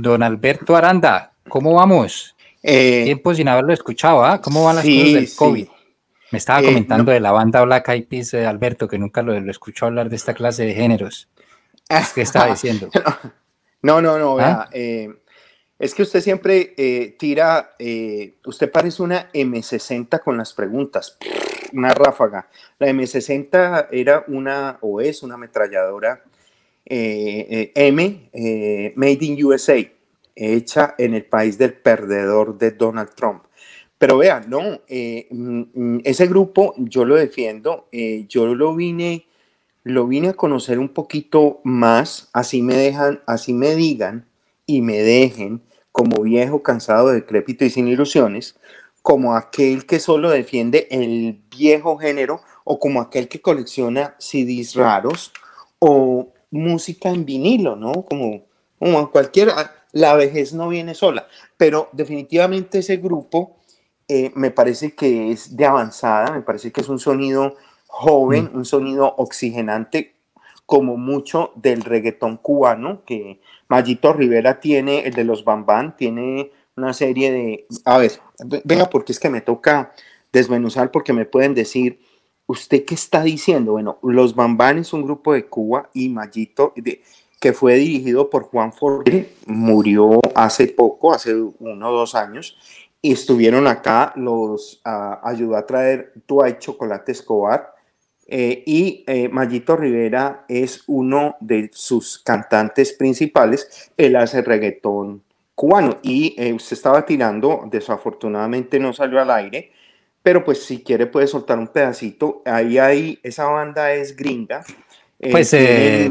Don Alberto Aranda, ¿cómo vamos? Tiempo sin haberlo escuchado, ¿ah? ¿Cómo van las cosas del COVID? Me estaba comentando de la banda Black Eyed Peas, Alberto, que nunca lo escuchó hablar de esta clase de géneros. ¿Qué estaba diciendo? No, ¿Ah? vea, es que usted siempre tira, usted parece una M60 con las preguntas, una ráfaga. La M60 era o es una ametralladora Made in USA, hecha en el país del perdedor de Donald Trump. Pero vean, no, ese grupo yo lo defiendo, yo lo vine a conocer un poquito más, así me digan y me dejen como viejo, cansado, decrépito y sin ilusiones, como aquel que solo defiende el viejo género o como aquel que colecciona CDs raros o música en vinilo, ¿no? Como cualquiera, la vejez no viene sola, pero definitivamente ese grupo me parece que es de avanzada, me parece que es un sonido joven, un sonido oxigenante, como mucho del reggaetón cubano, que Mayito Rivera tiene, el de los Bambán, tiene una serie de... A ver, venga, porque es que me toca desmenuzar, porque me pueden decir, ¿usted qué está diciendo? Bueno, los Bambán es un grupo de Cuba y Mayito, que fue dirigido por Juan Forqué, murió hace poco, hace 1 o 2 años, y estuvieron acá, los ayudó a traer Dwight Chocolate Escobar, y Mayito Rivera es uno de sus cantantes principales. Él hace reggaetón cubano y usted estaba tirando, desafortunadamente no salió al aire, pero pues si quiere puede soltar un pedacito. Ahí esa banda es gringa. Pues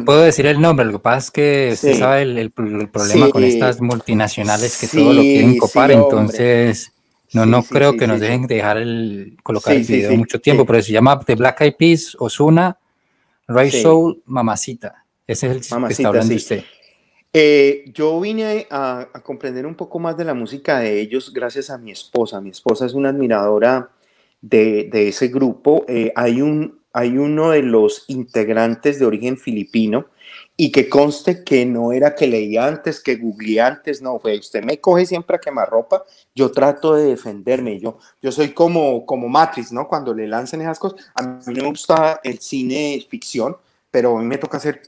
puedo decir el nombre, lo que pasa es que usted sabe el problema con estas multinacionales que todo lo quieren copar, entonces no creo que nos dejen colocar el video mucho tiempo, pero se llama The Black Eyed Peas, Ozuna, Ray Soul, Mamacita. Ese es el que está hablando usted. Yo vine a comprender un poco más de la música de ellos gracias a mi esposa. Mi esposa es una admiradora de ese grupo. Hay uno de los integrantes de origen filipino y que conste que no era que leía antes, que googleé antes, no, fue usted me coge siempre a quemarropa, yo trato de defenderme, yo soy como Matrix, ¿no? Cuando le lanzan esas cosas, a mí no me gusta el cine ficción, pero a mí me toca hacer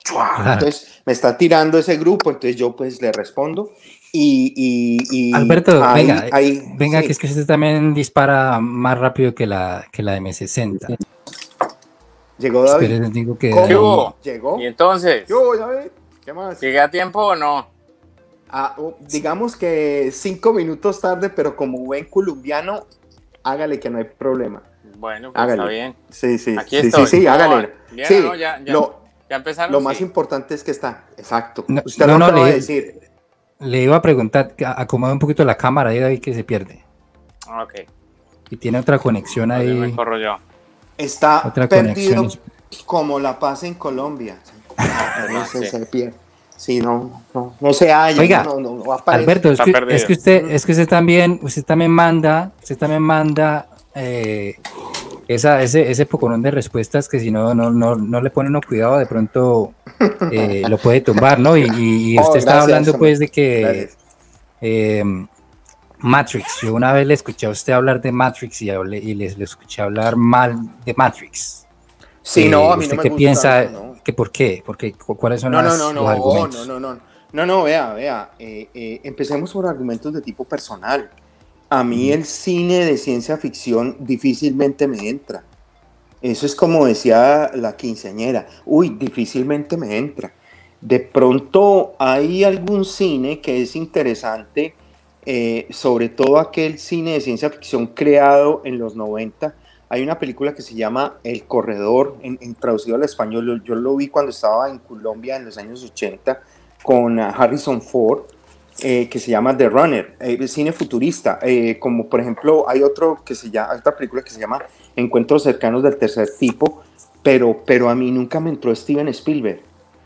entonces me está tirando ese grupo, entonces yo pues le respondo y Alberto, venga, que es que usted también dispara más rápido que la M60. Llegó David. Esperen, digo que ¿Cómo? ¿Llegó? ¿Y entonces? David. ¿Qué más? ¿Llegué a tiempo o no? Digamos que 5 minutos tarde, pero como buen colombiano, hágale que no hay problema. Bueno, pues está bien. Sí. Aquí estoy. Sí, hágale. Bien, sí, no, ya empezaron. Lo más importante es que está. Exacto. Usted no le va a decir. Le iba a preguntar, acomoda un poquito la cámara ahí, David, que se pierde. Ok. Y tiene otra conexión ahí. Me corro yo. Está perdido como la paz en Colombia. Se pierde. Sí, no se halla. Oiga, no aparece. Alberto, es que usted también manda ese poconón de respuestas que si no le pone uno cuidado, de pronto lo puede tumbar, ¿no? Y usted estaba hablando pues de que Matrix, yo una vez le escuché a usted hablar de Matrix y le escuché hablar mal de Matrix. Sí, a mí no me ¿Qué gusta piensa? eso, ¿no? ¿Que por qué? ¿Cuáles son los argumentos? No, vea, empecemos por argumentos de tipo personal. A mí el cine de ciencia ficción difícilmente me entra. Eso es como decía la quinceañera. Difícilmente me entra. De pronto hay algún cine que es interesante, sobre todo aquel cine de ciencia ficción creado en los 90 Hay una película que se llama El Corredor, traducido al español. Yo lo vi cuando estaba en Colombia en los años 80 con Harrison Ford, que se llama The Runner, cine futurista. Como por ejemplo, hay otra película que se llama Encuentros cercanos del tercer tipo, pero a mí nunca me entró Steven Spielberg.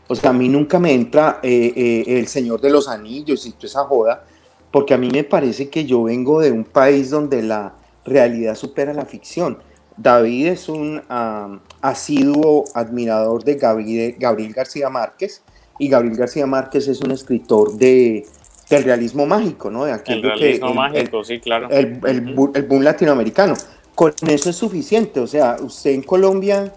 O sea, a mí nunca me entra El Señor de los Anillos y toda esa joda, porque a mí me parece que yo vengo de un país donde la realidad supera la ficción. David es un asiduo admirador de Gabriel García Márquez, y Gabriel García Márquez es un escritor del realismo mágico, ¿no? De aquello el realismo mágico, sí, claro. El boom latinoamericano. Con eso es suficiente. O sea, usted en Colombia,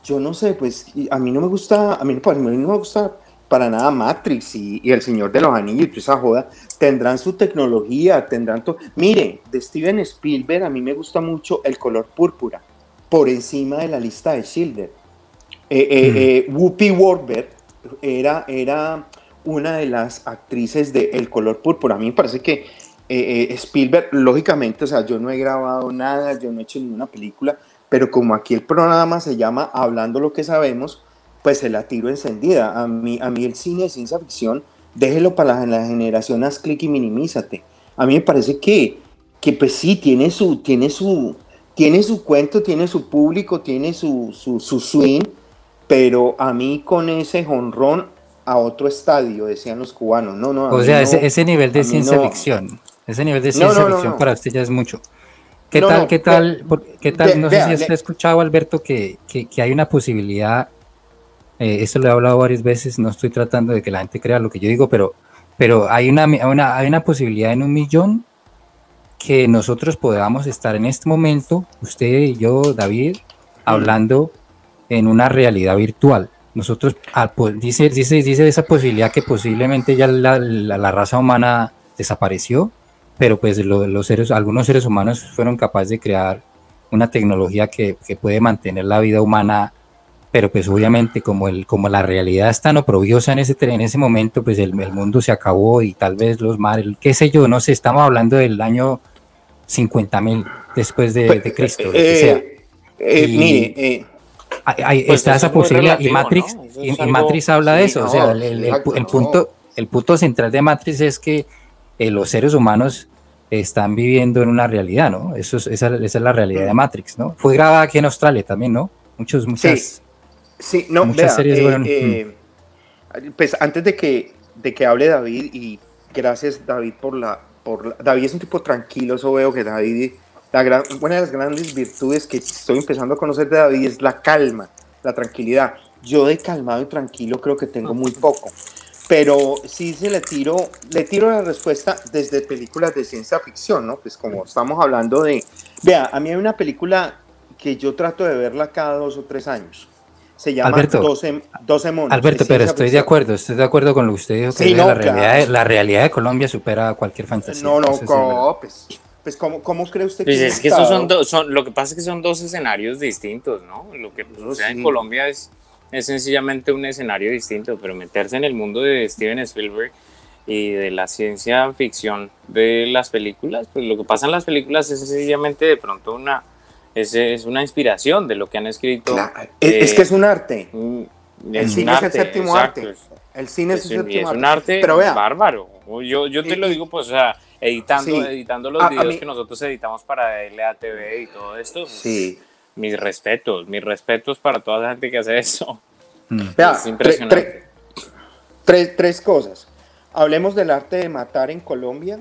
yo no sé, pues a mí no me gusta, a mí no me gusta para nada Matrix y El Señor de los Anillos y toda esa joda. Tendrán su tecnología, tendrán todo. Mire, de Steven Spielberg a mí me gusta mucho El Color Púrpura, por encima de la lista de Schindler. Whoopi Goldberg era una de las actrices de El Color Púrpura. A mí me parece que Spielberg, lógicamente, o sea, yo no he grabado nada, yo no he hecho ninguna película, pero como aquí el programa se llama Hablando lo que sabemos, pues se la tiro encendida. A mí el cine de ciencia ficción, déjelo para la generación haz clic y minimízate. A mí me parece que pues sí, tiene su cuento, tiene su público, tiene su swing, pero a mí con ese jonrón a otro estadio, decían los cubanos. No, o sea, ese nivel de ciencia ficción, ese nivel de ciencia ficción para usted ya es mucho. ¿Qué tal? No sé si usted ha escuchado, Alberto, que hay una posibilidad, esto lo he hablado varias veces, no estoy tratando de que la gente crea lo que yo digo, pero hay una posibilidad en 1.000.000 que nosotros podamos estar en este momento, usted y yo, David, hablando en una realidad virtual. Nosotros, dice esa posibilidad que posiblemente ya la raza humana desapareció, pero pues algunos seres humanos fueron capaces de crear una tecnología que puede mantener la vida humana, pero pues obviamente como la realidad es tan oprobiosa en ese momento, pues el mundo se acabó y tal vez los mares, qué sé yo, no sé, estamos hablando del año 50.000 después de Cristo, lo que sea. Mire, está esa posibilidad, relativo, y Matrix habla de eso, o sea, el punto central de Matrix es que los seres humanos están viviendo en una realidad, ¿no? Esa es la realidad de Matrix, ¿no? Fue grabada aquí en Australia también, ¿no? Muchas series. Pues antes de que hable David, y gracias David David es un tipo tranquilo, eso veo que David, una de las grandes virtudes que estoy empezando a conocer de David es la calma, la tranquilidad. Yo de calmado y tranquilo creo que tengo muy poco, pero sí le tiro la respuesta desde películas de ciencia ficción, ¿no? Pues como estamos hablando vea, a mí hay una película que yo trato de verla cada 2 o 3 años. Se llama Alberto, 12 monos. Alberto, pero estoy de acuerdo con lo que usted dijo, que sí, la realidad de Colombia supera cualquier fantasía. Pues ¿cómo cree usted que es que esos lo que pasa es que son dos escenarios distintos, ¿no? Lo que sucede en Colombia es sencillamente un escenario distinto, pero meterse en el mundo de Steven Spielberg y de la ciencia ficción de las películas, pues lo que pasa en las películas es sencillamente de pronto es una inspiración de lo que han escrito. Claro. Es que es un arte. El cine es el séptimo arte. El cine es el séptimo arte. Es un arte, pero vea, bárbaro. Yo te lo digo, pues, o sea, editando los videos que nosotros editamos para LATV y todo esto. Sí. Mis respetos para toda la gente que hace eso. Vea, es impresionante. Tres cosas. Hablemos del arte de matar en Colombia.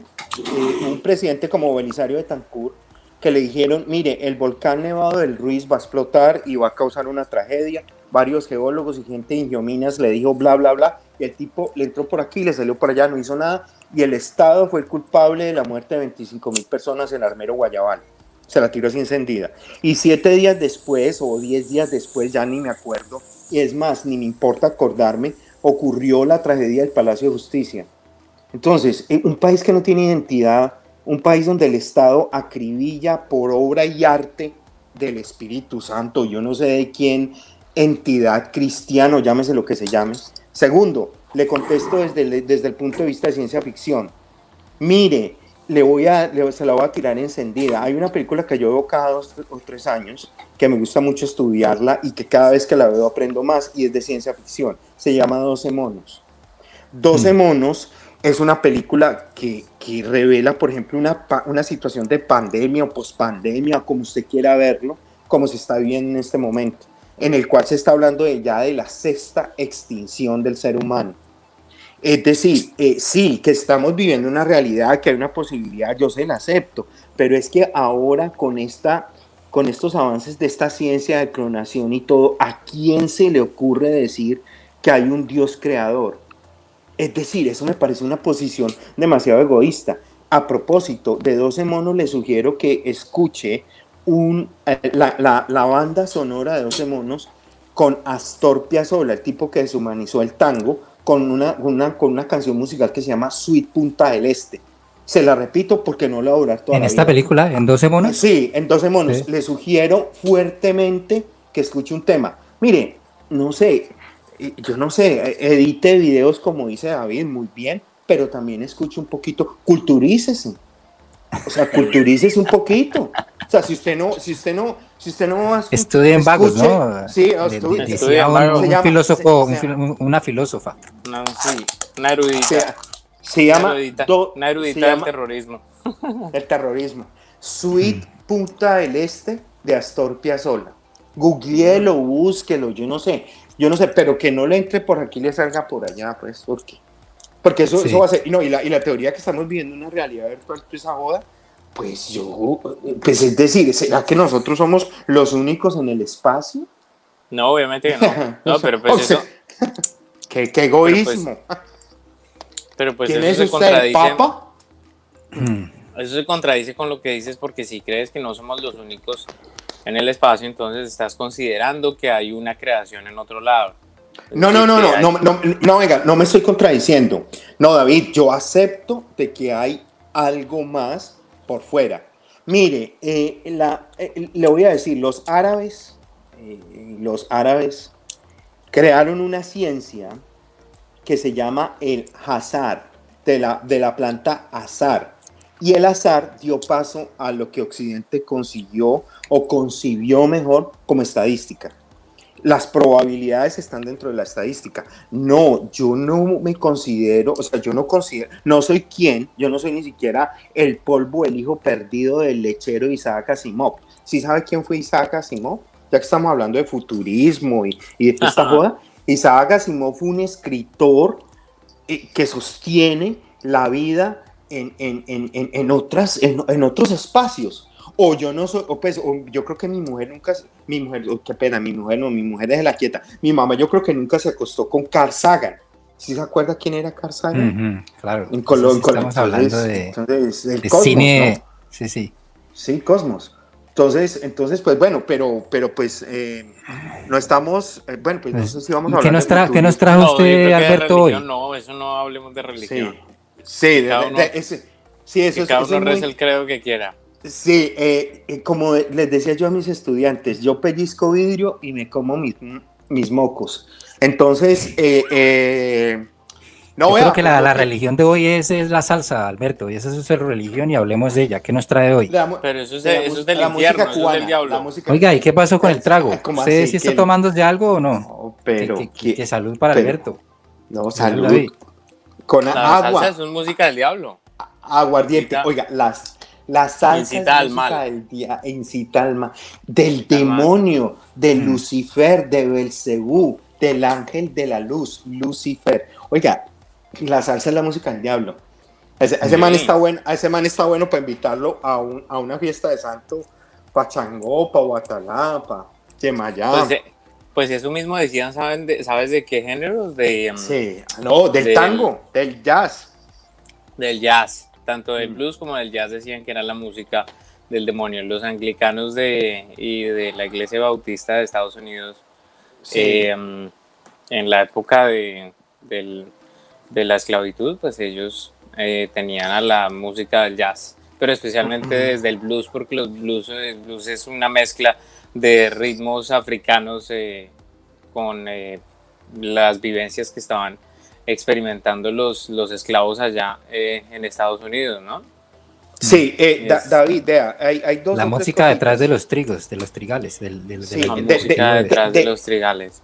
Un presidente como Belisario Betancur, que le dijeron, mire, el volcán Nevado del Ruiz va a explotar y va a causar una tragedia. Varios geólogos y gente de Ingiominas le dijo bla, bla, bla, y el tipo le entró por aquí, le salió por allá, no hizo nada, y el Estado fue el culpable de la muerte de 25.000 personas en Armero, Guayabal. Se la tiró así encendida. Y 7 días después, o 10 días después, ya ni me acuerdo, y es más, ni me importa acordarme, ocurrió la tragedia del Palacio de Justicia. Entonces, un país que no tiene identidad, un país donde el Estado acribilla por obra y arte del Espíritu Santo, yo no sé de quién, entidad cristiano, llámese lo que se llame. Segundo, le contesto desde el punto de vista de ciencia ficción. Mire, se la voy a tirar encendida. Hay una película que yo veo cada 2 o 3 años, que me gusta mucho estudiarla y que cada vez que la veo aprendo más, y es de ciencia ficción. Se llama 12 monos. 12 monos es una película que revela, por ejemplo, una situación de pandemia o pospandemia, como usted quiera verlo, como se está viendo en este momento, en el cual se está hablando ya de la 6ª extinción del ser humano. Es decir, sí, que estamos viviendo una realidad, que hay una posibilidad, yo se la acepto, pero es que ahora con estos avances de esta ciencia de clonación y todo, ¿a quién se le ocurre decir que hay un Dios creador? Es decir, eso me parece una posición demasiado egoísta. A propósito, de 12 monos le sugiero que escuche la banda sonora de 12 monos con Astor Piazzolla, el tipo que deshumanizó el tango, con una canción musical que se llama Suite Punta del Este. Se la repito porque no la va a durar toda la vida. ¿En esta película, en 12 monos? Sí, en 12 monos. Sí. Le sugiero fuertemente que escuche un tema. Mire, no sé, yo no sé, edite videos como dice David, muy bien, pero también escuche un poquito, culturícese. O sea, culturícese un poquito. O sea, si usted no estudien vagos, ¿no? Sí, decía un filósofo, una filósofa. No, sí, una erudita. Se llama una erudita del terrorismo. El terrorismo. Suite Punta del Este de Astor Piazzolla. Googleelo, búsquelo, yo no sé, pero que no le entre por aquí y le salga por allá, pues, porque eso va a ser, y la teoría que estamos viviendo una realidad virtual, pues esa joda, pues es decir, ¿será que nosotros somos los únicos en el espacio? No, obviamente que no. No, pero pues eso. Qué egoísmo. Pero pues ¿Quién eso es se usted, contradice. ¿Papa? Eso se contradice con lo que dices, porque si crees que no somos los únicos en el espacio, entonces estás considerando que hay una creación en otro lado. No, venga, no me estoy contradiciendo. No, David, yo acepto de que hay algo más por fuera. Mire, le voy a decir, los árabes crearon una ciencia que se llama el azar, de la planta azar. Y el azar dio paso a lo que Occidente consiguió o concibió mejor como estadística. Las probabilidades están dentro de la estadística. No, yo no me considero, o sea, no soy yo no soy ni siquiera el polvo, el hijo perdido del lechero Isaac Asimov. ¿Sí sabe quién fue Isaac Asimov? Ya que estamos hablando de futurismo y de toda esta joda, Isaac Asimov fue un escritor que sostiene la vida en otros espacios. O yo no soy, yo creo que mi mujer, qué pena, mi mujer déjela quieta. Mi mamá yo creo que nunca se acostó con Carl Sagan. ¿Sí se acuerda quién era Carl Sagan? Claro. En Colombia. Estamos hablando de Cosmos, cine. ¿no? Sí. Sí, Cosmos. Entonces, pues bueno, pero pues no estamos, bueno, pues no sé si vamos a hablar ¿Qué nos trajo usted, Alberto, hoy? No, eso no hablemos de religión. Sí, que cada uno reza el credo que quiera. Sí, como les decía yo a mis estudiantes, yo pellizco vidrio y me como mis mocos. Entonces, yo creo que la religión de hoy es la salsa, Alberto, y esa es su religión y hablemos de ella. ¿Qué nos trae hoy? Pero eso es del infierno, eso es del diablo. Oiga, ¿y qué pasó con el trago? ¿Usted sí está tomando ya algo o no? No, pero... Que salud para Alberto. No, salud. Con agua. La salsa es música del diablo. Aguardiente. Oiga, la salsa incita es música incita al mal, del demonio, de Lucifer, de Belcebú, del ángel de la luz, Lucifer. Oiga, la salsa es la música del diablo. Ese man está bueno para invitarlo a una fiesta de santo, para Changó, para Guatalá, para Yemayá. Pues eso mismo decían, ¿sabes de qué géneros? Del tango, del jazz. Del jazz. Tanto del blues como del jazz decían que era la música del demonio. Los anglicanos y de la Iglesia Bautista de Estados Unidos, en la época de la esclavitud, pues ellos tenían a la música del jazz, pero especialmente desde el blues, porque el blues es una mezcla de ritmos africanos con las vivencias que estaban experimentando los esclavos allá en Estados Unidos, ¿no? Sí, David, vea, hay dos. La música detrás de los trigos, de los trigales, la música detrás de los trigales.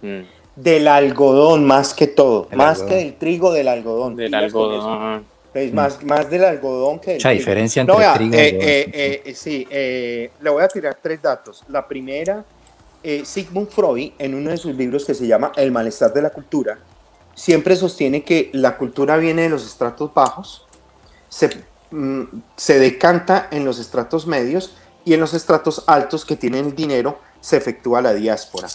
Del algodón más que todo, más que del trigo, del algodón. Del algodón. Es más del algodón que del trigo. Diferencia entre trigo y algodón. Sí, le voy a tirar 3 datos. La primera, Sigmund Freud, en uno de sus libros que se llama El malestar de la cultura, siempre sostiene que la cultura viene de los estratos bajos, se decanta en los estratos medios y en los estratos altos que tienen dinero se efectúa la diáspora.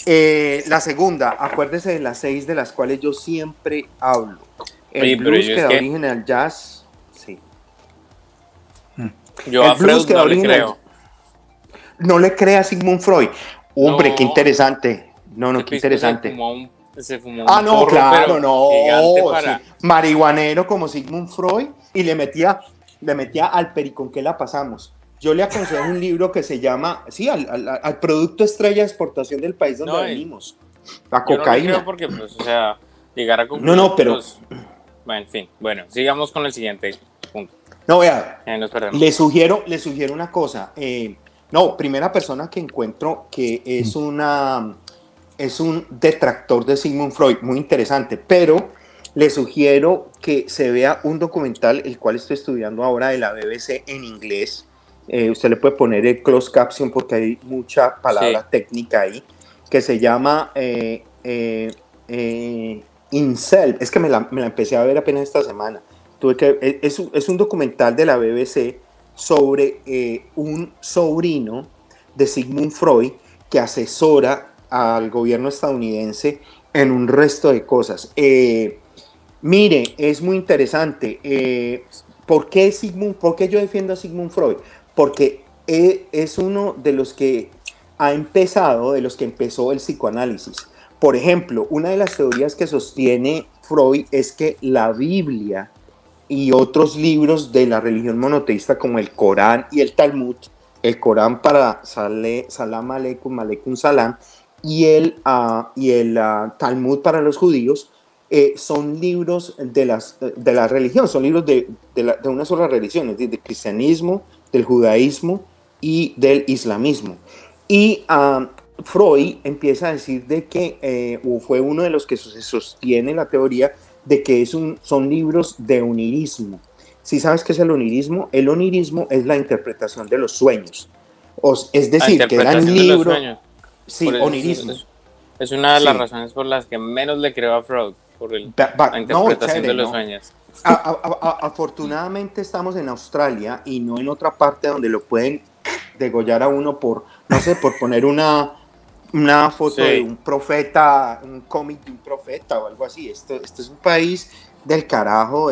La segunda, acuérdese de las 6 de las cuales yo siempre hablo. El blues que da origen al jazz, sí. Yo a Freud no le creo. No le crea a Sigmund Freud. Hombre, qué interesante. No, qué interesante. Se fumó un no, porro, claro, no. Para... Sí. Marihuanero como Sigmund Freud y le metía al pericón que la pasamos. Yo le aconsejo un libro que se llama, sí, al producto estrella de exportación del país donde venimos. La cocaína. Yo no creo porque, pues, o sea, llegar a concluir. No, pero... Bueno, en fin, bueno, sigamos con el siguiente punto. No, vea, le sugiero una cosa. Primera persona que encuentro que es un detractor de Sigmund Freud, muy interesante, pero le sugiero que se vea un documental, el cual estoy estudiando ahora de la BBC en inglés. Usted le puede poner el closed caption porque hay mucha palabra técnica ahí, que se llama Incel. Es que me la empecé a ver apenas esta semana. Es un documental de la BBC sobre un sobrino de Sigmund Freud que asesora al gobierno estadounidense en un resto de cosas. Mire, es muy interesante. ¿Por qué yo defiendo a Sigmund Freud? Porque es uno de los que empezó el psicoanálisis. Por ejemplo, una de las teorías que sostiene Freud es que la Biblia y otros libros de la religión monoteísta como el Corán y el Talmud, el Corán para Salam Aleikum, Aleikum Salam, y el Talmud para los judíos, son libros de la religión, son libros de una sola religión, es decir, del cristianismo, del judaísmo y del islamismo. Y Freud empieza a decir de que fue uno de los que se sostiene la teoría de que son libros de onirismo. ¿Sí sabes qué es el onirismo? El onirismo es la interpretación de los sueños. Es decir, que eran libros... Sí, onirismo. Es una de las razones por las que menos le creo a Freud, por la interpretación de los sueños. Afortunadamente estamos en Australia y no en otra parte donde lo pueden degollar a uno por, no sé, por poner una foto de un profeta, un cómic de un profeta o algo así. Esto es un país del carajo,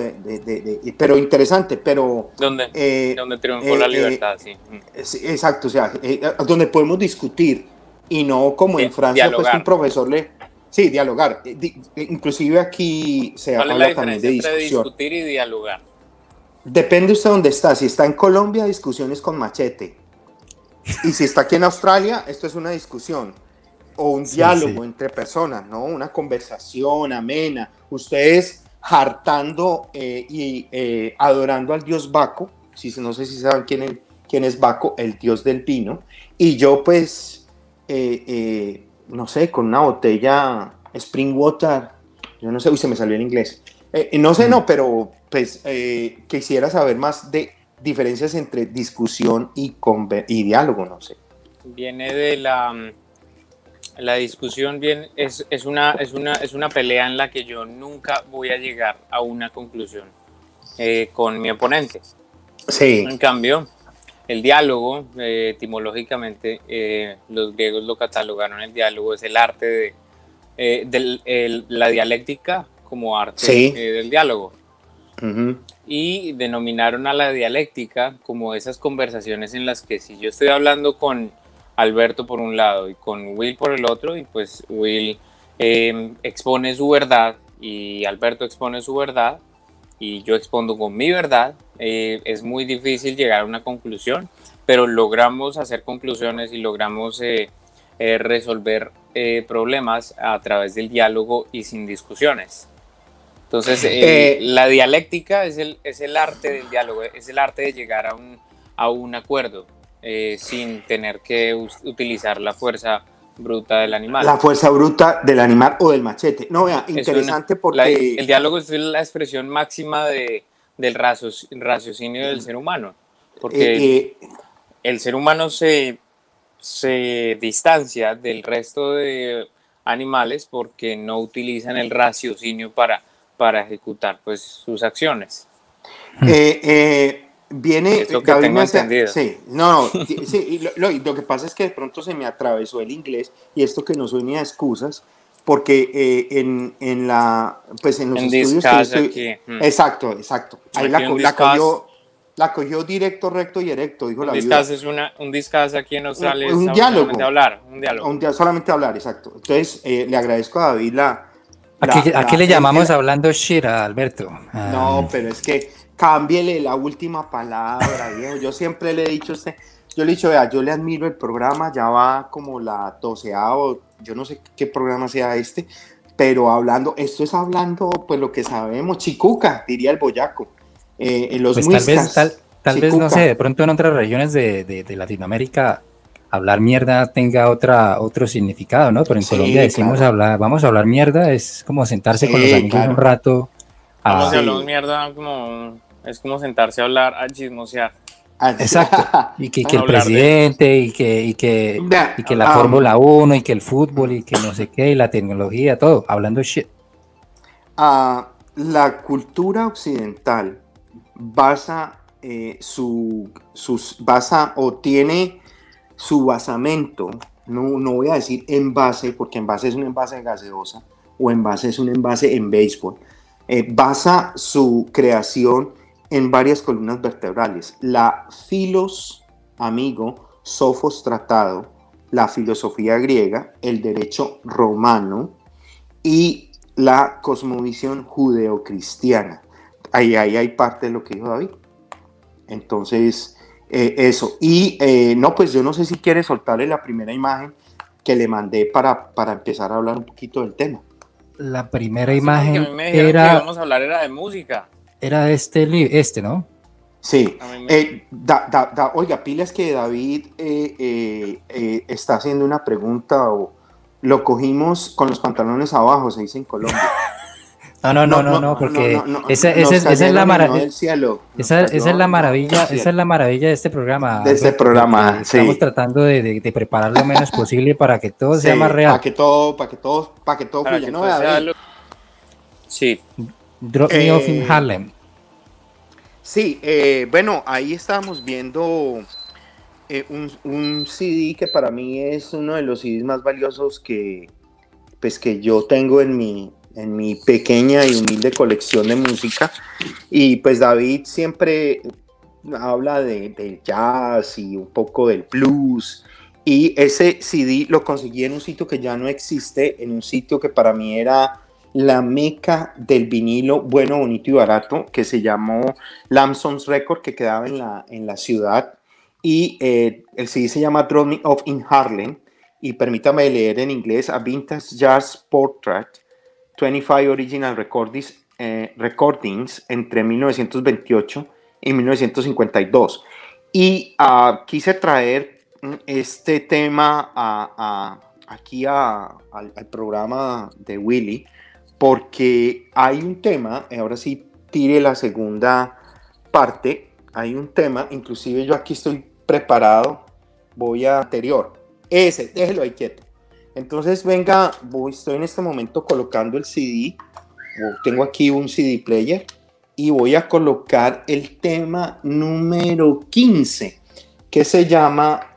pero interesante, pero... Donde triunfó la libertad, sí. Exacto, o sea, donde podemos discutir y no como en Francia, dialogar. Pues un profesor dialogar. Inclusive aquí se habla también de discusión. Entre discutir y dialogar? Depende usted dónde está. Si está en Colombia, discusiones con machete. Y si está aquí en Australia, esto es una discusión o un diálogo entre personas, ¿no? Una conversación amena. Ustedes hartando y adorando al dios Baco. No sé si saben quién es Baco, el dios del vino. Y yo, pues, no sé, con una botella Spring Water, yo no sé, se me salió en inglés. Pero pues quisiera saber más de diferencias entre discusión y diálogo, no sé. Viene de la discusión, es una pelea en la que yo nunca voy a llegar a una conclusión con mi oponente. Sí. En cambio, el diálogo, etimológicamente, los griegos lo catalogaron, el diálogo es el arte de la dialéctica como arte del diálogo. Uh-huh. Y denominaron a la dialéctica como esas conversaciones en las que si yo estoy hablando con Alberto por un lado y con Will por el otro, y pues Will expone su verdad y Alberto expone su verdad y yo expongo con mi verdad, es muy difícil llegar a una conclusión, pero logramos hacer conclusiones y logramos resolver problemas a través del diálogo y sin discusiones. Entonces, la dialéctica es el arte del diálogo, es el arte de llegar a un acuerdo sin tener que utilizar la fuerza bruta del animal. La fuerza bruta del animal o del machete. No, vea, interesante porque... el diálogo es la expresión máxima del raciocinio del ser humano, porque el ser humano se distancia del resto de animales porque no utilizan el raciocinio para ejecutar pues sus acciones. Viene es lo que tengo entendido. Sí, sí, lo que pasa es que de pronto se me atravesó el inglés y esto que no soy ni a excusas, porque en los estudios que exacto, ahí la cogió directo, recto y erecto, dijo la viuda. Un discaz aquí en Australia un diálogo. Solamente hablar, exacto. Entonces, le agradezco a David ¿A qué le llamamos hablando shit a Alberto? No, pero es que cámbiele la última palabra, viejo. Yo siempre le he dicho a usted, vea, yo le admiro el programa, ya va como la 12ª, yo no sé qué programa sea este, pero esto es hablando, pues lo que sabemos, chicuca, diría el boyaco. En los pues tal vez, no sé, de pronto en otras regiones de Latinoamérica hablar mierda tenga otro significado, ¿no? Pero en Colombia decimos vamos a hablar mierda, es como sentarse con los amigos un rato. Vamos a hablar mierda, es como sentarse a hablar, a chismosear. Exacto, y que el presidente, y que la Fórmula 1, y que el fútbol, y que no sé qué, y la tecnología, todo, hablando shit. La cultura occidental tiene su basamento, no voy a decir envase, porque envase es un envase de gaseosa, o envase es un envase en béisbol, basa su creación en varias columnas vertebrales. La filos, amigo, sofos tratado, la filosofía griega, el derecho romano y la cosmovisión judeocristiana. Ahí hay parte de lo que dijo David. Entonces, eso. Y pues yo no sé si quiere soltarle la primera imagen que le mandé para empezar a hablar un poquito del tema. La primera imagen a mí me dijeron que íbamos a hablar era de música. Era ¿no? Sí. Oiga, pilas que David está haciendo una pregunta o lo cogimos con los pantalones abajo, se dice en Colombia. No, porque esa es la maravilla. Esa es la maravilla de este programa. De este programa, sí. Estamos tratando de preparar lo menos posible para que todo sea más real. Para que todo fluya, ¿no? Sí. Drop Me Off in Harlem. Sí, bueno, ahí estábamos viendo un CD que para mí es uno de los CDs más valiosos que yo tengo en mi pequeña y humilde colección de música. Y pues David siempre habla del jazz y un poco del blues. Y ese CD lo conseguí en un sitio que ya no existe, en un sitio que para mí era la meca del vinilo bueno, bonito y barato, que se llamó Lamson's Record, que quedaba en la ciudad. Y el CD se llama Drop Me Off in Harlem. Y permítame leer en inglés: A Vintage Jazz Portrait, 25 Original Recordings entre 1928 y 1952. Y quise traer este tema aquí al programa de Willy, porque hay un tema, ahora sí tire la segunda parte, hay un tema, inclusive yo aquí estoy preparado, voy a anterior, déjelo ahí quieto. Entonces venga, estoy en este momento colocando el CD, tengo aquí un CD player y voy a colocar el tema número 15, que se llama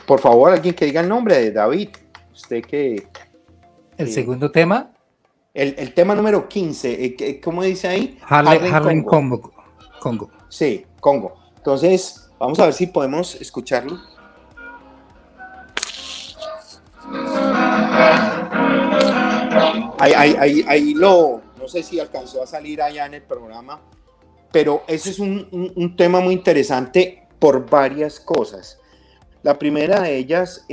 por favor, alguien que diga el nombre de David. Usted que... ¿El segundo tema? El tema número 15. ¿Cómo dice ahí? Harlem Congo. Sí, Congo. Entonces, vamos a ver si podemos escucharlo. Ahí no sé si alcanzó a salir allá en el programa, pero ese es un tema muy interesante por varias cosas. La primera de ellas,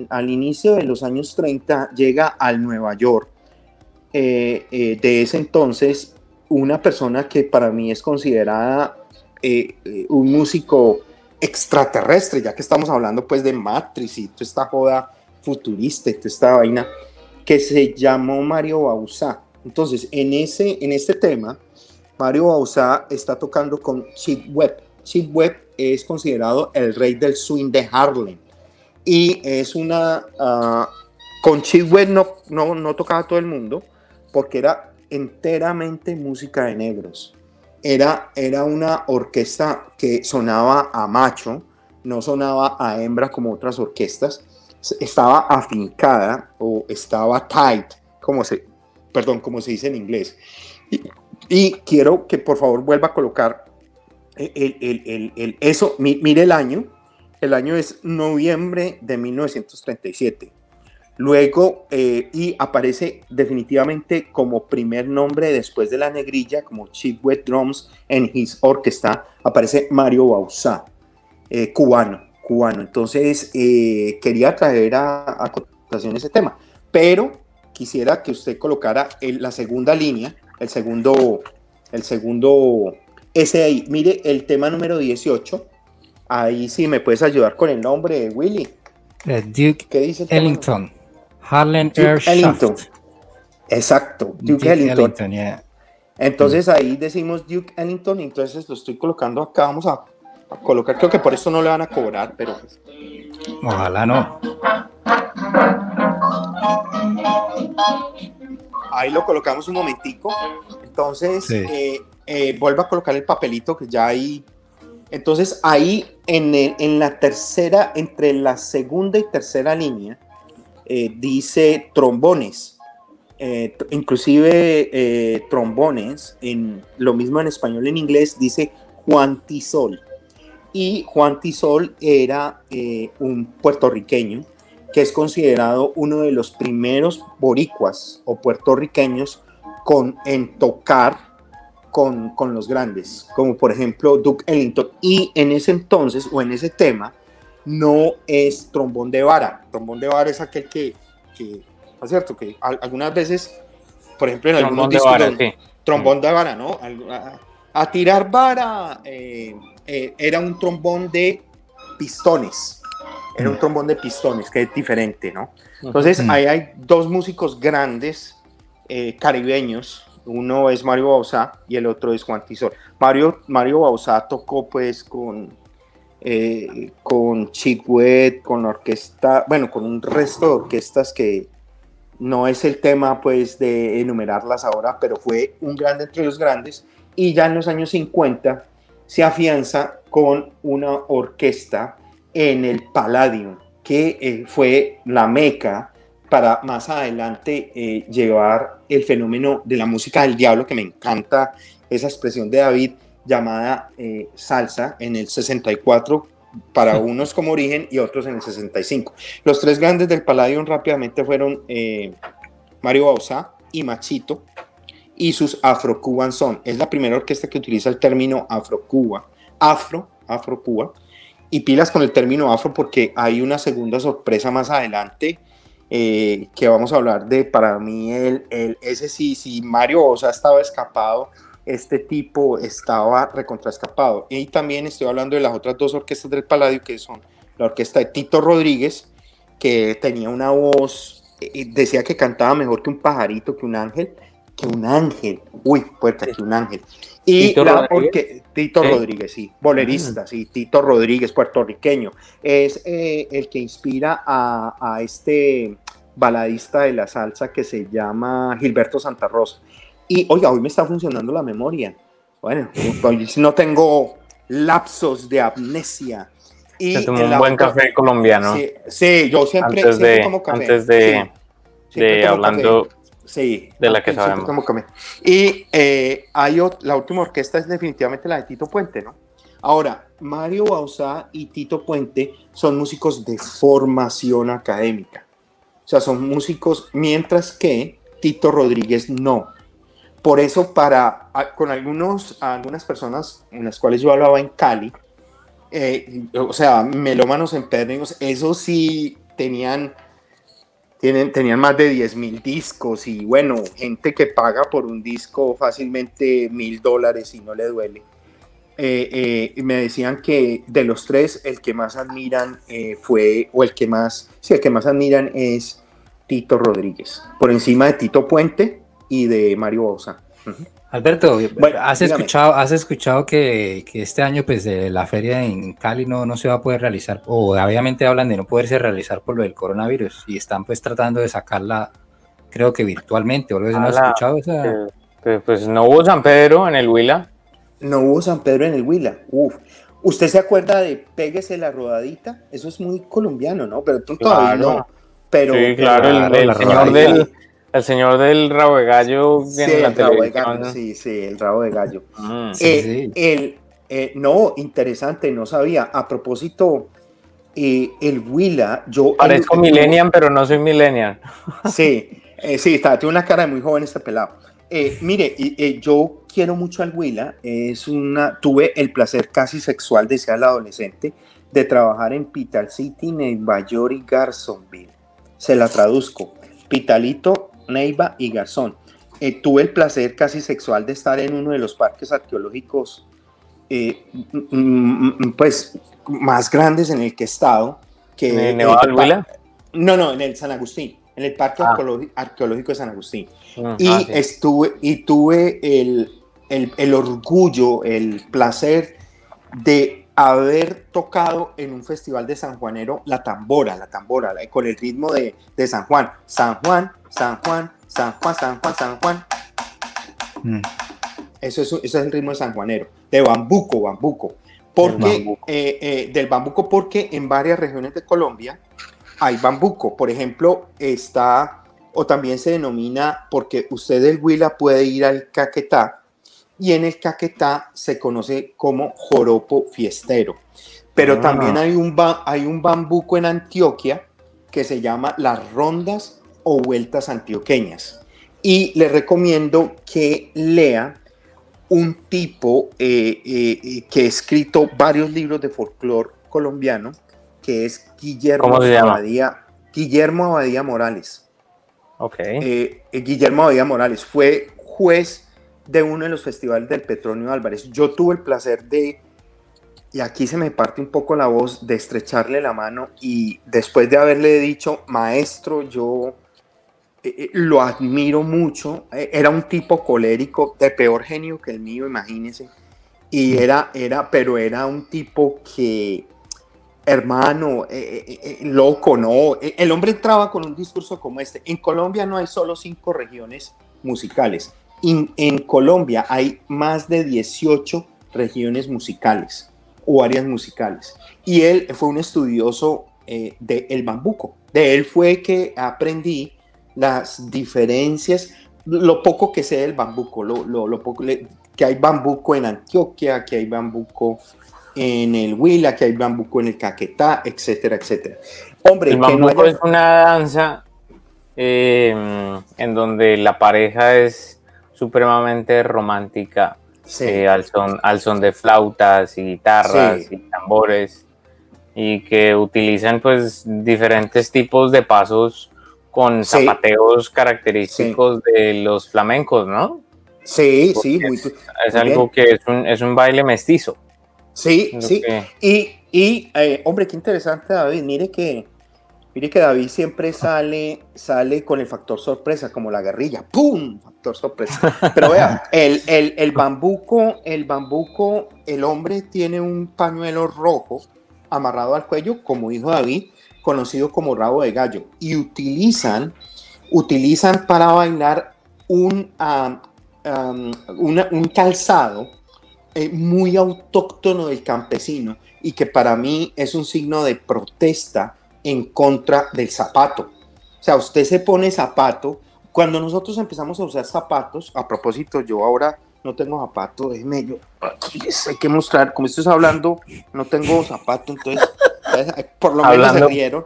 al inicio de los años 30, llega al Nueva York. De ese entonces, una persona que para mí es considerada un músico extraterrestre, ya que estamos hablando pues de Matrix y toda esta joda futurista y toda esta vaina, que se llamó Mario Bauzá. Entonces, en este tema, Mario Bauzá está tocando con Chick Webb. Chick Webb es considerado el rey del swing de Harlem. Y es con Chick Webb no tocaba todo el mundo, porque era enteramente música de negros. Era una orquesta que sonaba a macho, no sonaba a hembra como otras orquestas. Estaba afincada o estaba tight, como se dice en inglés. Y quiero que por favor vuelva a colocar eso. Mire el año es noviembre de 1937. Luego, y aparece definitivamente como primer nombre después de la negrilla, como Chick Webb Drums and His Orchestra, aparece Mario Bauzá, cubano. Entonces, quería traer a conversación ese tema, pero quisiera que usted colocara la segunda línea, el segundo ese ahí. Mire el tema número 18, ahí sí me puedes ayudar con el nombre, Willy. Duke ¿Qué dice el Ellington. tema? Harlem Air Shaft. Exacto, Duke Ellington. Yeah. Entonces ahí decimos Duke Ellington, entonces lo estoy colocando acá. Vamos a colocar, creo que por eso no le van a cobrar, pero pues. Ojalá no. Ahí lo colocamos un momentico. Entonces sí. Vuelvo a colocar el papelito que ya ahí. Entonces ahí en la tercera, entre la segunda y tercera línea, dice trombones, inclusive trombones, lo mismo en español, en inglés dice Juan Tisol, y Juan Tisol era un puertorriqueño que es considerado uno de los primeros boricuas o puertorriqueños en tocar con los grandes, como por ejemplo Duke Ellington, y en ese entonces o en ese tema no es trombón de vara. Trombón de vara es aquel que es cierto que algunas veces, por ejemplo, en algunos discos, sí. Trombón de vara, ¿no? A tirar vara, era un trombón de pistones. Era un trombón de pistones, que es diferente, ¿no? Entonces, ahí hay dos músicos grandes caribeños. Uno es Mario Bauzá y el otro es Juan Tisol. Mario Bauzá tocó pues con Chick Webb, con orquesta, bueno, con un resto de orquestas que no es el tema pues de enumerarlas ahora, pero fue un grande entre los grandes, y ya en los años 50 se afianza con una orquesta en el Palladium, que fue la meca para más adelante llevar el fenómeno de la música del diablo, que me encanta esa expresión de David, llamada salsa, en el 64 para unos como origen y otros en el 65. Los tres grandes del Palladium rápidamente fueron Mario Bauzá y Machito y sus Afro-Cuban Son. Es la primera orquesta que utiliza el término Afro-Cuba, Afro-Cuba, y pilas con el término afro porque hay una segunda sorpresa más adelante que vamos a hablar de. Para mí ese sí, Mario Bauzá estaba escapado, este tipo estaba recontra escapado. Y también estoy hablando de las otras dos orquestas del Palladium, que son la orquesta de Tito Rodríguez, que tenía una voz, decía que cantaba mejor que un pajarito, que un ángel, puerta, que un ángel. Y Tito Rodríguez, sí, bolerista, sí, Tito Rodríguez, puertorriqueño, es el que inspira a este baladista de la salsa que se llama Gilberto Santa Rosa. Y oiga, hoy me está funcionando la memoria. Bueno, hoy no tengo lapsos de amnesia. Y se tomó un buen café colombiano. Sí, yo siempre tomo café. Antes de hablando café. Sí, de la que sabemos. Y la última orquesta es definitivamente la de Tito Puente, ¿no? Ahora, Mario Bauzá y Tito Puente son músicos de formación académica. O sea, son músicos, mientras que Tito Rodríguez no. Por eso, con algunas personas en las cuales yo hablaba en Cali, O sea, melómanos empedernidos, eso sí tenían más de 10.000 discos y bueno, gente que paga por un disco fácilmente $1.000 y no le duele. Me decían que de los tres, el que más admiran el que más admiran es Tito Rodríguez, por encima de Tito Puente y de Mario Bosa. Uh-huh. Alberto, bueno, ¿has escuchado que este año pues la feria en Cali no se va a poder realizar, o obviamente hablan de no poderse realizar por lo del coronavirus y están pues tratando de sacarla, creo que virtualmente, ¿o no has escuchado esa? Pues no hubo San Pedro en el Huila. No hubo San Pedro en el Huila. Uf. ¿Usted se acuerda de Péguese la rodadita? Eso es muy colombiano, ¿no? Pero tú todavía no. Pero, sí, claro, el señor del rabo de gallo en la televisión. Sí, el rabo de gallo. Sí. No, interesante, no sabía. A propósito, el Huila, parezco millennial, pero no soy millennial. Sí, tiene una cara de muy joven este pelado. Mire, yo quiero mucho al Huila. Tuve el placer casi sexual, decía el adolescente, de trabajar en Pital City, Neiva York y Garzonville. Se la traduzco: Pitalito, Neiva y Garzón. Tuve el placer casi sexual de estar en uno de los parques arqueológicos pues más grandes en el que he estado. ¿En Nevada del Huila? No, en el San Agustín, en el parque arqueológico de San Agustín. Tuve el orgullo, el placer de haber tocado en un festival de sanjuanero la tambora, con el ritmo de San Juan. San Juan. Eso es el ritmo de sanjuanero, de bambuco. Del bambuco, porque en varias regiones de Colombia hay bambuco. Por ejemplo, o también se denomina, porque usted del Huila puede ir al Caquetá, y en el Caquetá se conoce como joropo fiestero. Pero también hay un bambuco en Antioquia que se llama las rondas o vueltas antioqueñas. Y le recomiendo que lea un tipo que ha escrito varios libros de folclore colombiano, que es Guillermo Abadía Morales. Okay. Guillermo Abadía Morales fue juez de uno de los festivales del Petronio Álvarez. Yo tuve el placer y aquí se me parte un poco la voz, de estrecharle la mano, y después de haberle dicho: maestro, yo lo admiro mucho. Era un tipo colérico, de peor genio que el mío, imagínese. Y pero era un tipo que, hermano, loco, ¿no? El hombre entraba con un discurso como este: en Colombia no hay solo 5 regiones musicales. En Colombia hay más de 18 regiones musicales o áreas musicales. Y él fue un estudioso del bambuco. De él fue que aprendí las diferencias, lo poco que sé del bambuco, lo poco que hay bambuco en Antioquia, que hay bambuco en el Huila, que hay bambuco en el Caquetá, etcétera, etcétera. Hombre, el bambuco es una danza en donde la pareja es supremamente romántica, sí. al son de flautas y guitarras, sí, y tambores, y que utilizan pues diferentes tipos de pasos con zapateos, sí, característicos, sí, de los flamencos, ¿no? Sí, porque sí. Es algo que es un baile mestizo. Sí, sí. Hombre, qué interesante, David. Mire que David siempre sale con el factor sorpresa, como la guerrilla. ¡Pum! Factor sorpresa. Pero vea, el bambuco, el hombre tiene un pañuelo rojo amarrado al cuello, como dijo David, conocido como rabo de gallo, y utilizan para bailar un calzado muy autóctono del campesino, y que para mí es un signo de protesta en contra del zapato. O sea, usted se pone zapato. Cuando nosotros empezamos a usar zapatos, a propósito, yo ahora no tengo zapato, déjeme, yo aquí les hay que mostrar, como estoy hablando, no tengo zapato, entonces por lo menos se rieron.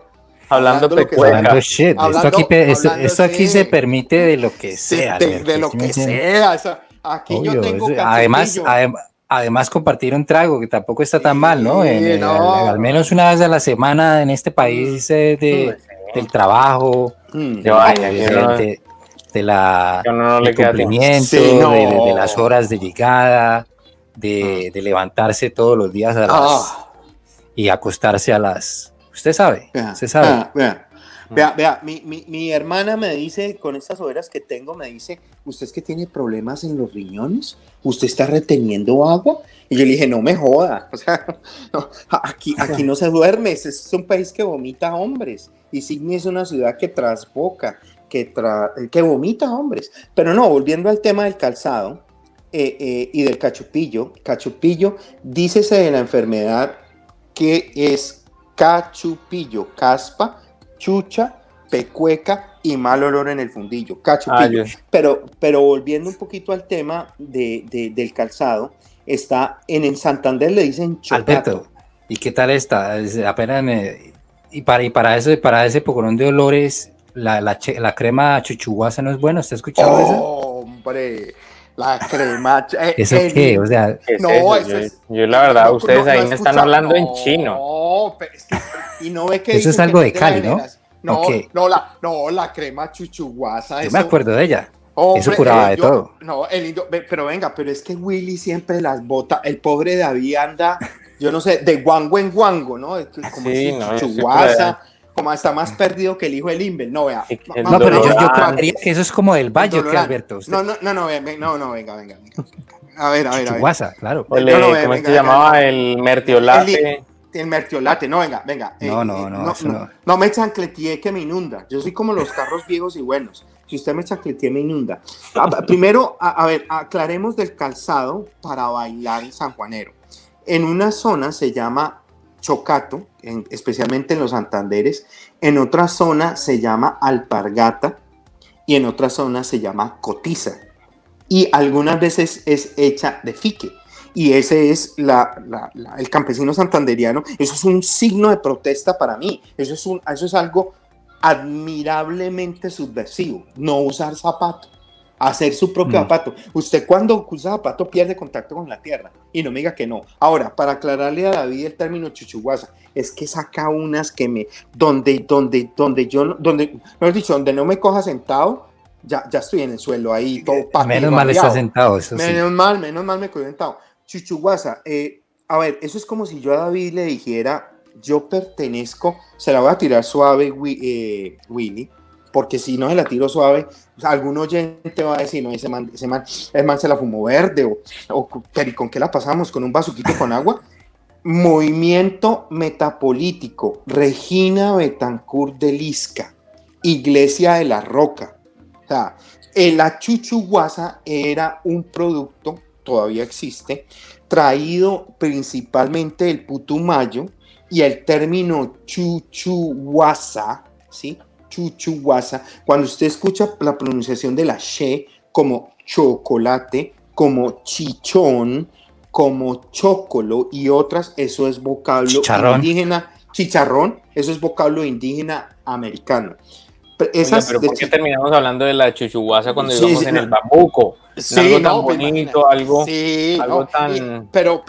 Hablando shit. Esto aquí se permite de lo que sea. De lo que sea. O sea, aquí obvio, yo tengo además compartir un trago, que tampoco está tan mal, ¿no? Al menos una vez a la semana en este país del trabajo, del cumplimiento, de las horas de llegada, de levantarse todos los días y acostarse a las... Usted sabe. Vea, mi hermana me dice, con estas ojeras que tengo, me dice, ¿usted es que tiene problemas en los riñones? ¿Usted está reteniendo agua? Y yo le dije, no me joda, o sea, no, aquí no se duerme, es un país que vomita hombres, y Sydney es una ciudad que trasboca, que vomita hombres. Pero no, volviendo al tema del calzado y del cachupillo, dícese de la enfermedad que es cachupillo, caspa, chucha, pecueca y mal olor en el fundillo, cachupillo. Pero volviendo un poquito al tema del calzado, está en Santander le dicen chocato. Alberto, ¿y qué tal está? Apenas y para ese pocorón de olores, la crema chuchuguasa no es buena. ¿Usted ha escuchado eso? Hombre, la crema. ¿Eso qué? O sea, no, eso es, yo la verdad, ustedes ahí me están hablando en chino. No, pero es que, y no ve que eso es algo de Cali, ¿no? No, la crema chuchuguasa. Yo me acuerdo de ella. Hombre, eso curaba de todo. No, pero venga, pero es que Willy siempre las bota. El pobre David anda, yo no sé, de guango en guango, ¿no? Como si chuchuguasa, como está más perdido que el hijo del Imbel. No, vea. No, pero yo creería que eso es como del Valle, ¿qué, Alberto? No, venga. A ver. Chuchuguasa, claro. ¿Cómo es que se llamaba? El mertiolate. El mertiolate, no, venga. No me chancleteé que me inunda. Yo soy como los carros viejos y buenos. Si usted me chancleteé, me inunda. Primero, a ver, aclaremos del calzado para bailar el sanjuanero. En una zona se llama chocato, especialmente en los Santanderes. En otra zona se llama alpargata y en otra zona se llama cotiza. Y algunas veces es hecha de fique. Y ese es el campesino santanderiano. Eso es un signo de protesta para mí. Eso es algo admirablemente subversivo. No usar zapato, hacer su propio zapato. Usted cuando usa zapato pierde contacto con la tierra. Y no me diga que no. Ahora, para aclararle a David el término chuchuguasa, es que saca unas que donde no me coja sentado, ya estoy en el suelo ahí, todo patido. Menos mal está sentado, eso sí. Menos mal me quedo sentado. Chuchuguasa, a ver, eso es como si yo a David le dijera, yo pertenezco, se la voy a tirar suave, Willy, porque si no se la tiro suave, algún oyente va a decir, no, ese man se la fumó verde, pero ¿y con qué la pasamos? ¿Con un bazuquito con agua? Movimiento Metapolítico, Regina Betancourt de Lisca, Iglesia de la Roca. O sea, la chuchuguasa era un producto, todavía existe, traído principalmente del Putumayo, y el término chuchuguasa, ¿sí? Chuchuguasa, cuando usted escucha la pronunciación de la she como chocolate, como chichón, como chocolo y otras, eso es vocablo indígena, chicharrón, eso es vocablo indígena americano. Pero ¿por qué terminamos hablando de la chuchuguasa cuando íbamos en el bambuco? Sí, algo tan bonito, algo tan... Pero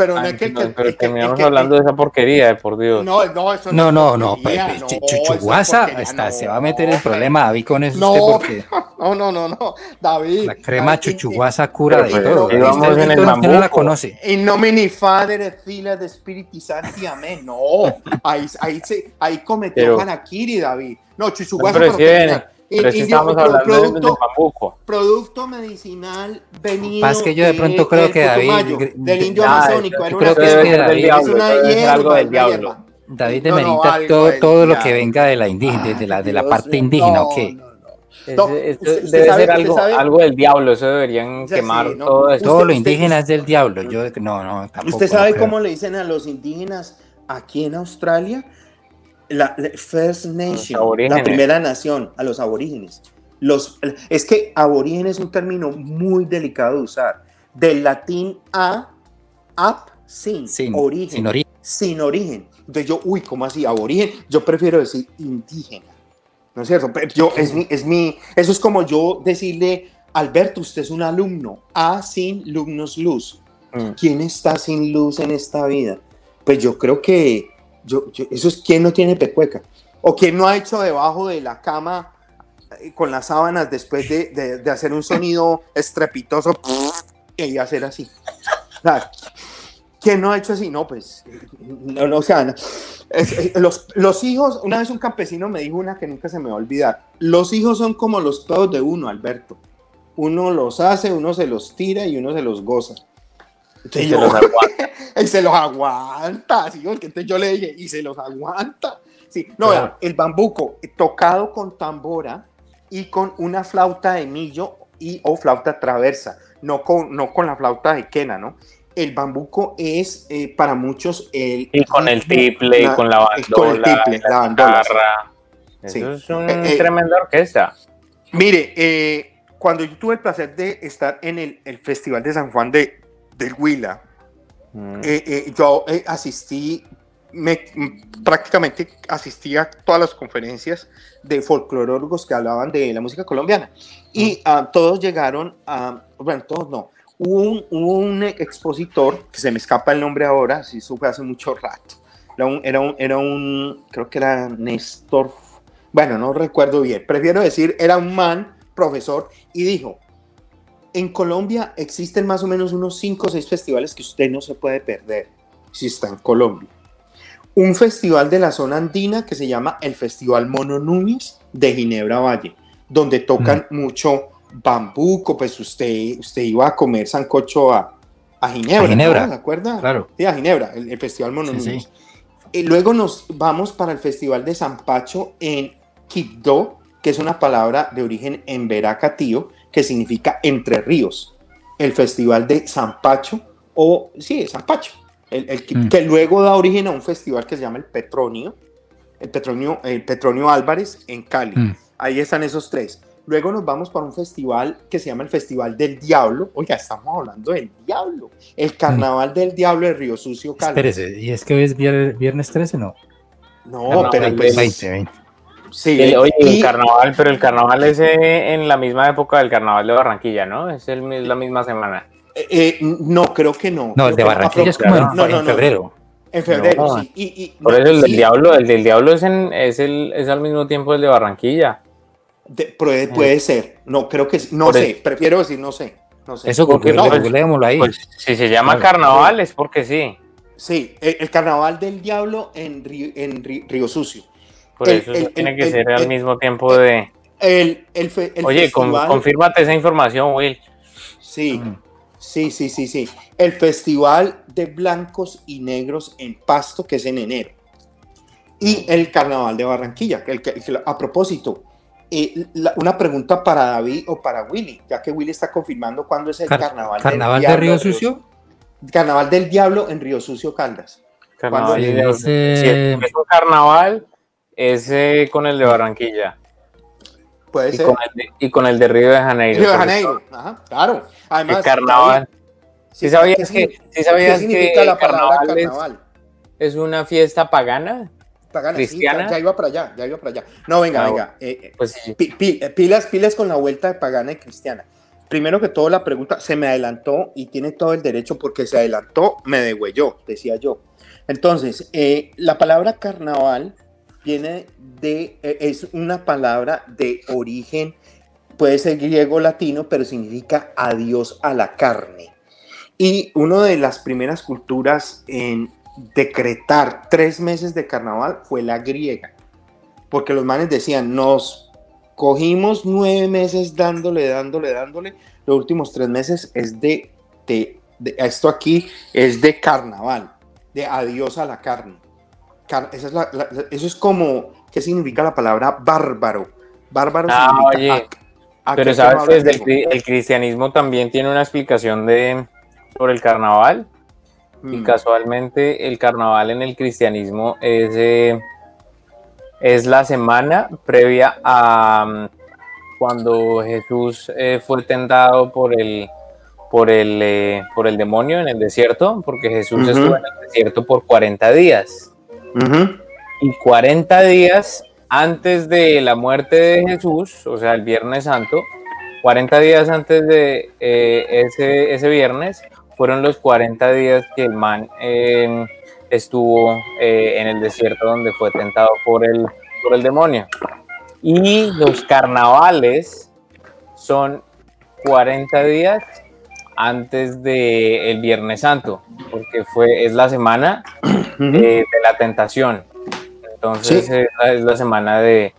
terminamos hablando de esa porquería, por Dios. No, chuchuguasa, se va a meter el problema, David, con eso. No, David. La crema chuchuguasa cura de todo. Vamos en el bambuco. No la conoce. In nomine Padre, Filio de Spiritus Sancti, amén. No, ahí cometió harakiri, David. No, chuchuguasa. Pero si estamos hablando del bambuco. Producto medicinal venido. Más que yo de pronto creo que David. Del indio amazónico. Yo creo que es que David es una hierba, algo del diablo. David demerita todo lo que venga de la indígena, de la parte indígena, ¿o qué? Debe ser algo del diablo, eso deberían quemar todo eso. Todo lo indígena es del diablo. Yo no, tampoco. ¿Usted sabe cómo le dicen a los indígenas aquí en Australia? La First Nation, la primera nación, a los aborígenes. Es que aborigen es un término muy delicado de usar. Del latín sin origen. Entonces ¿cómo así? Aborigen. Yo prefiero decir indígena. ¿No es cierto? Pero eso es como yo decirle, Alberto, usted es un alumno. Sin lumnos luz. ¿Quién está sin luz en esta vida? Pues yo creo que eso es quién no tiene pecueca. O quién no ha hecho debajo de la cama con las sábanas después de hacer un sonido estrepitoso y hacer así. O sea, ¿quién no ha hecho así? No, pues, no, o sea, no. Los hijos, una vez un campesino me dijo una que nunca se me va a olvidar. Los hijos son como los pedos de uno, Alberto. Uno los hace, uno se los tira y uno se los goza. Entonces y se los aguanta. ¿Sí? Porque entonces yo le dije, y se los aguanta. Sí. No, claro. El bambuco tocado con tambora y con una flauta de millo o flauta traversa, no con la flauta de quena, ¿no? El bambuco es para muchos y con el tiple, y con la bandola, con el tiple, la bandola, guitarra. Sí. Eso es una tremenda orquesta. Mire, cuando yo tuve el placer de estar en el Festival de San Juan del Huila, yo asistí, prácticamente asistí a todas las conferencias de folclorólogos que hablaban de la música colombiana. Y todos llegaron bueno, todos no. Hubo un expositor, que se me escapa el nombre ahora, sí supe hace mucho rato. Creo que era Néstor, bueno, no recuerdo bien, prefiero decir, era un man, profesor, y dijo, en Colombia existen más o menos unos 5 o 6 festivales que usted no se puede perder si está en Colombia. Un festival de la zona andina que se llama el Festival Mono Núñez de Ginebra Valle, donde tocan mucho bambuco, pues usted iba a comer sancocho a Ginebra, ¿a Ginebra? ¿No? ¿Se acuerda? Claro. Sí, a Ginebra, el Festival Mono Núñez. Sí. Luego nos vamos para el Festival de Zampacho en Quibdó, que es una palabra de origen emberá catío, que significa entre ríos. El Festival de Zampacho, Zampacho, que luego da origen a un festival que se llama el Petronio Álvarez en Cali. Ahí están esos 3. Luego nos vamos para un festival que se llama el Festival del Diablo. Oiga, estamos hablando del Diablo. El Carnaval del Diablo de Río Sucio, Caldas. Espérese, ¿y es que hoy es viernes 13, no? No, pero pues... 20. Sí, oye, el carnaval es en la misma época del Carnaval de Barranquilla, ¿no? Es la misma semana. No, creo que no. No, el de Barranquilla es como en febrero. En febrero, sí. Por eso el del Diablo es al mismo tiempo el de Barranquilla. Puede ser, no, creo que no sé, prefiero decir no sé. Eso googleémoslo ahí. Pues, si se llama carnaval es porque sí. Sí, el Carnaval del Diablo en Río Sucio. Por eso tiene que ser al mismo tiempo de... Oye, confírmate esa información, Will. Sí. El Festival de Blancos y Negros en Pasto, que es en enero. Y el Carnaval de Barranquilla, a propósito, una pregunta para David o para Willy, ya que Willy está confirmando cuándo es el Carnaval del Diablo. ¿Carnaval de Río Sucio? Carnaval del Diablo en Río Sucio, Caldas. Carnaval si es un carnaval, es con el de Barranquilla. Puede ser. Con el de Río de Janeiro. Río de Janeiro, ajá, claro. Además, el carnaval. ¿Sí sabías ¿qué significa la palabra carnaval? ¿Es una fiesta pagana? ¿Cristiana? Sí, ya iba para allá. No, venga. Pues sí. Pilas con la vuelta de pagana y cristiana. Primero que todo, la pregunta se me adelantó y tiene todo el derecho porque se adelantó, me degüelló, decía yo. Entonces, la palabra carnaval es una palabra de origen, puede ser griego o latino, pero significa adiós a la carne. Y una de las primeras culturas en decretar 3 meses de carnaval fue la griega, porque los manes decían, nos cogimos 9 meses dándole, los últimos 3 meses es de esto aquí es de carnaval, de adiós a la carne. Eso es como, ¿qué significa la palabra bárbaro? Bárbaro significa... pero sabes que el cristianismo también tiene una explicación sobre el carnaval. Y casualmente el carnaval en el cristianismo es la semana previa a cuando Jesús fue tentado por el demonio en el desierto, porque Jesús estuvo en el desierto por 40 días. Y 40 días antes de la muerte de Jesús, o sea, el Viernes Santo, 40 días antes de ese viernes, fueron los 40 días que el man estuvo en el desierto donde fue tentado por el demonio. Y los carnavales son 40 días antes del Viernes Santo, porque es la semana de la tentación. Entonces es la semana de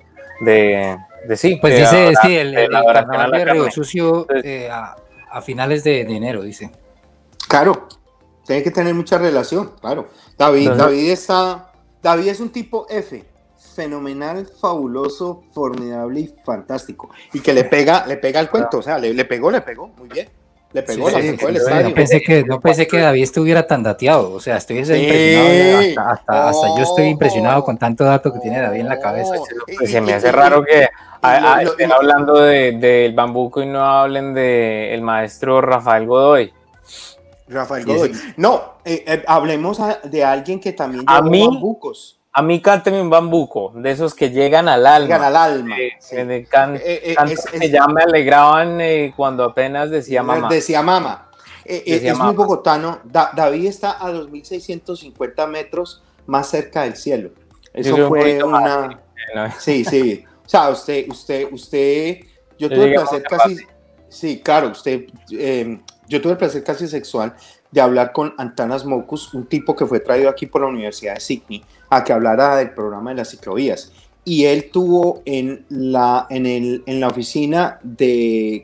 sí. Pues dice, sí, el carnaval de Río Sucio a finales de enero, dice. Claro, tiene que tener mucha relación, claro. David es un tipo F, fenomenal, fabuloso, formidable y fantástico. Y que le pega al cuento, o sea, le pegó, muy bien. Le pegó, sí, el estadio. No pensé que David estuviera tan dateado, o sea, estoy impresionado, hasta yo estoy impresionado con tanto dato que tiene David en la cabeza. Pues se me hace raro que estén hablando del Bambuco y no hablen del maestro Rafael Godoy. No, hablemos de alguien que también llevó bambucos. A mí cánteme un bambuco, de esos que llegan al alma. Sí. Que ya me alegraban cuando apenas decía mamá. Es muy bogotano. David está a 2.650 metros más cerca del cielo. Eso fue una... Sí. O sea, usted, yo tuve el placer casi... Sí, claro, yo tuve el placer casi sexual de hablar con Antanas Mocus, un tipo que fue traído aquí por la Universidad de Sydney a que hablara del programa de las ciclovías. Y él tuvo en la oficina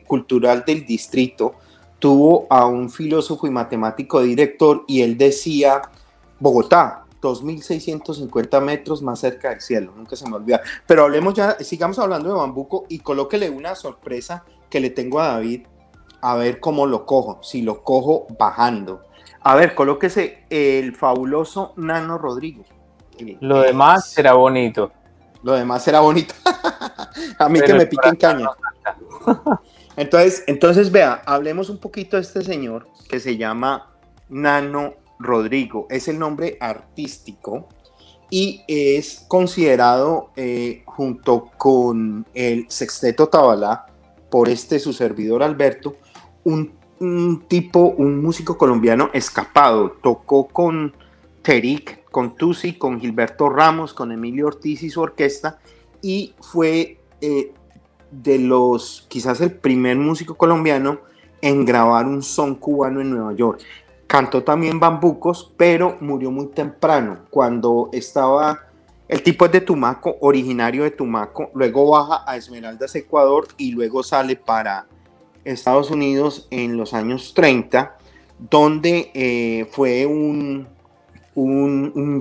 cultural del distrito, tuvo a un filósofo y matemático director, y él decía, Bogotá, 2.650 metros más cerca del cielo, nunca se me olvida. Pero sigamos hablando de Bambuco y colóquele una sorpresa que le tengo a David, a ver cómo lo cojo, si lo cojo bajando. A ver, colóquese el fabuloso Nano Rodrigo. Lo demás será bonito. A mí pero que me piquen caña. Entonces, vea, hablemos un poquito de este señor que se llama Nano Rodrigo. Es el nombre artístico y es considerado, junto con el Sexteto Tabalá, por su servidor Alberto, un músico colombiano escapado. Tocó con Teric, con Tusi, con Gilberto Ramos, con Emilio Ortiz y su orquesta, y fue quizás el primer músico colombiano en grabar un son cubano en Nueva York. Cantó también bambucos, pero murió muy temprano, cuando el tipo es de Tumaco, originario de Tumaco, luego baja a Esmeraldas, Ecuador, y luego sale para Estados Unidos en los años 30, donde fue un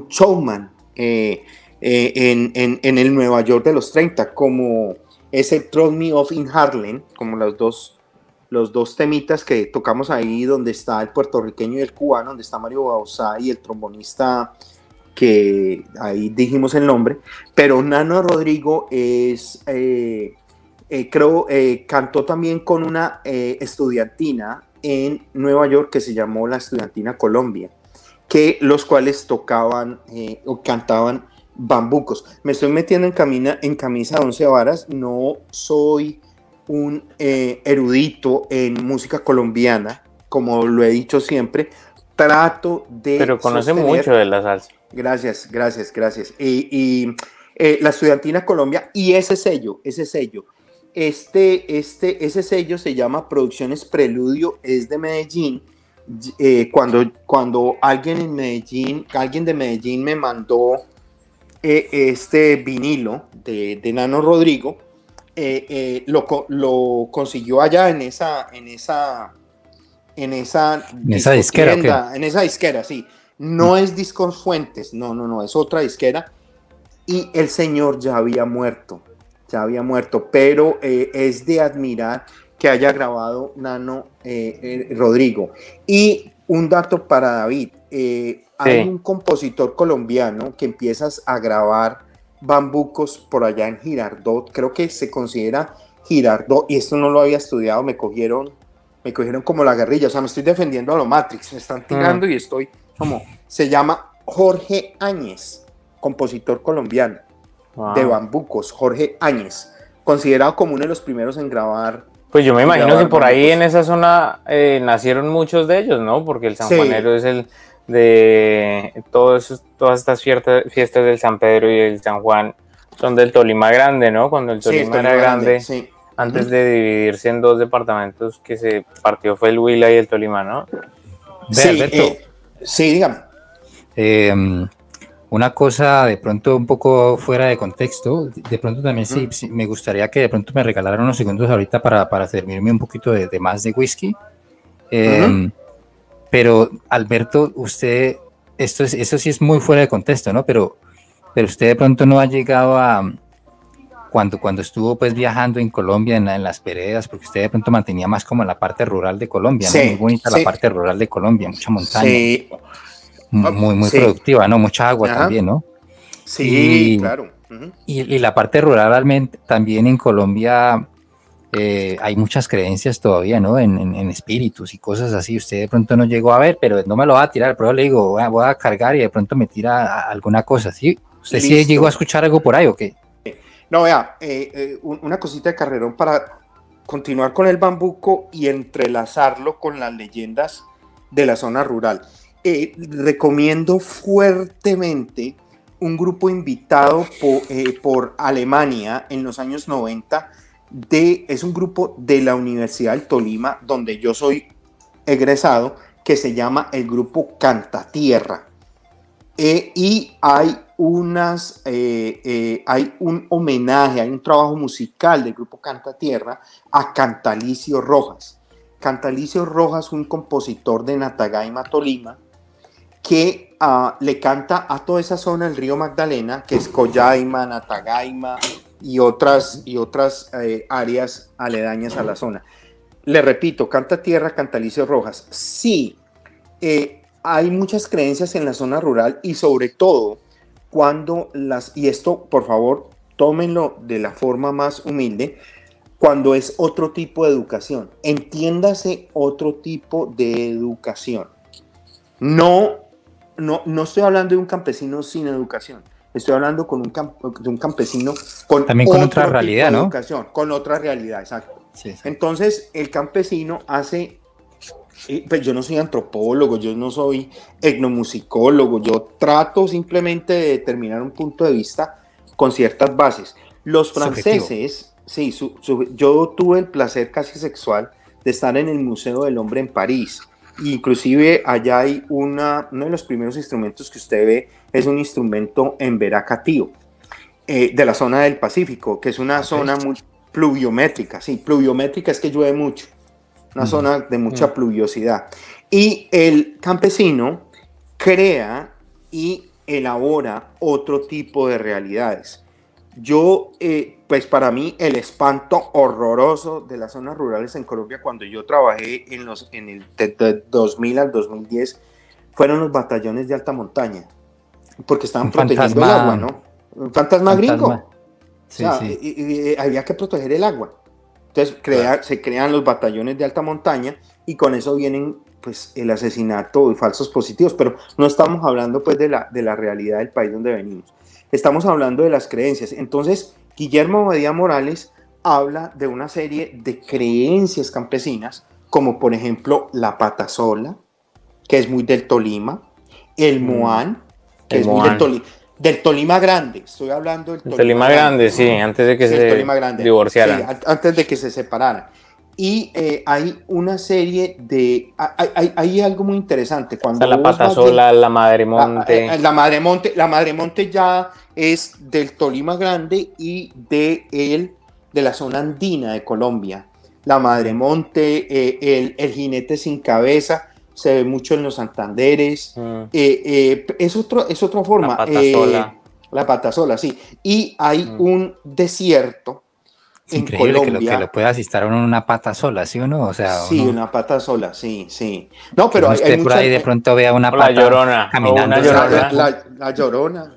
showman en el Nueva York de los 30, como ese Throw Me Off in Harlem, como los dos temitas que tocamos ahí, donde está el puertorriqueño y el cubano, donde está Mario Bauzá y el trombonista, que ahí dijimos el nombre. Pero Nano Rodrigo cantó también con una estudiantina en Nueva York que se llamó la Estudiantina Colombia, los cuales tocaban o cantaban bambucos. Me estoy metiendo en camisa de 11 varas, no soy un erudito en música colombiana, como lo he dicho siempre, trato de... Pero conoce mucho de la salsa. Gracias. Y la Estudiantina Colombia, y ese sello, ese sello se llama Producciones Preludio, es de Medellín. Cuando alguien de Medellín me mandó este vinilo de Nano Rodrigo, lo consiguió allá en esa disquera, en esa disquera, sí. No es Discos Fuentes, no, es otra disquera, y el señor ya había muerto, pero es de admirar que haya grabado Nano Rodrigo. Y un dato para David, hay un compositor colombiano que empiezas a grabar bambucos por allá en Girardot, creo que se considera Girardot, y esto no lo había estudiado, me cogieron como la guerrilla, o sea, me estoy defendiendo a lo Matrix, me están tirando y estoy como, se llama Jorge Áñez, compositor colombiano de bambucos, Jorge Áñez, considerado como uno de los primeros en grabar Pues yo me imagino que por ahí en esa zona nacieron muchos de ellos, ¿no? Porque el San Juanero es el de todas estas fiestas del San Pedro y el San Juan son del Tolima Grande, ¿no? Cuando el Tolima era grande, antes de dividirse en dos departamentos que se partió fue el Huila y el Tolima, ¿no? Sí, Alberto. Sí, dígame. Una cosa de pronto un poco fuera de contexto, de pronto también sí, me gustaría que de pronto me regalaran unos segundos ahorita para servirme un poquito de más de whisky. Pero Alberto, usted, eso sí es muy fuera de contexto, ¿no? Pero usted de pronto no ha llegado a, cuando estuvo pues viajando en Colombia, en las veredas, porque usted de pronto mantenía más como en la parte rural de Colombia, ¿no? Muy bonita la parte rural de Colombia, mucha montaña. Sí. Muy productiva, ¿no? Mucha agua también, ¿no? Sí, claro. Y la parte rural también en Colombia hay muchas creencias todavía, ¿no? En espíritus y cosas así. Usted de pronto no llegó a ver, pero no me lo va a tirar, pero le digo, voy a cargar y de pronto me tira alguna cosa, ¿sí? ¿Usted sí llegó a escuchar algo por ahí o qué? No, vea, una cosita de carrerón para continuar con el bambuco y entrelazarlo con las leyendas de la zona rural. Recomiendo fuertemente un grupo invitado por Alemania en los años 90, es un grupo de la Universidad del Tolima, donde yo soy egresado, que se llama el grupo Cantatierra. Y hay hay un homenaje, hay un trabajo musical del grupo Cantatierra a Cantalicio Rojas. Cantalicio Rojas, un compositor de Natagaima, Tolima, que le canta a toda esa zona del río Magdalena, que es Collaima, Natagaima y otras áreas aledañas a la zona. Le repito, Cantatierra, Cantalicio Rojas. Sí, hay muchas creencias en la zona rural y sobre todo y esto por favor tómenlo de la forma más humilde, cuando es otro tipo de educación. Entiéndase otro tipo de educación. No estoy hablando de un campesino sin educación. Estoy hablando de un campesino también con otra realidad, ¿no? Educación, con otra realidad, exacto. Sí. Entonces, el campesino pues yo no soy antropólogo, yo no soy etnomusicólogo, yo trato simplemente de determinar un punto de vista con ciertas bases. Los franceses, yo tuve el placer casi sexual de estar en el Museo del Hombre en París. Inclusive allá hay uno de los primeros instrumentos que usted ve es un instrumento en veracatío, de la zona del Pacífico, que es una zona muy pluviométrica. Sí, pluviométrica es que llueve mucho, una zona de mucha pluviosidad. Y el campesino crea y elabora otro tipo de realidades. Pues para mí el espanto horroroso de las zonas rurales en Colombia cuando yo trabajé de 2000 al 2010 fueron los batallones de alta montaña, porque estaban protegiendo el agua, ¿no? Un fantasma gringo. Sí, o sea, y había que proteger el agua. Entonces se crean los batallones de alta montaña y con eso vienen pues el asesinato y falsos positivos, pero no estamos hablando pues de la realidad del país donde venimos. Estamos hablando de las creencias. Entonces, Guillermo Badía Morales habla de una serie de creencias campesinas, como por ejemplo la patasola, que es muy del Tolima, el moán, que es muy del Tolima Grande. Estoy hablando del Tolima Grande, sí, antes de que se divorciaran. Sí, antes de que se separaran. Y hay una serie de... Hay algo muy interesante. Cuando la patasola, la Madremonte. La Madremonte ya es del Tolima Grande y de la zona andina de Colombia. La Madremonte, el jinete sin cabeza, se ve mucho en los Santanderes. Es otra forma. La patasola, sí. Y hay un desierto. Es increíble que lo puedas instalar en una pata sola, ¿sí o no? O sea, sí, una pata sola, sí. No, pero usted por ahí de pronto vea una pata llorona, caminando. La llorona,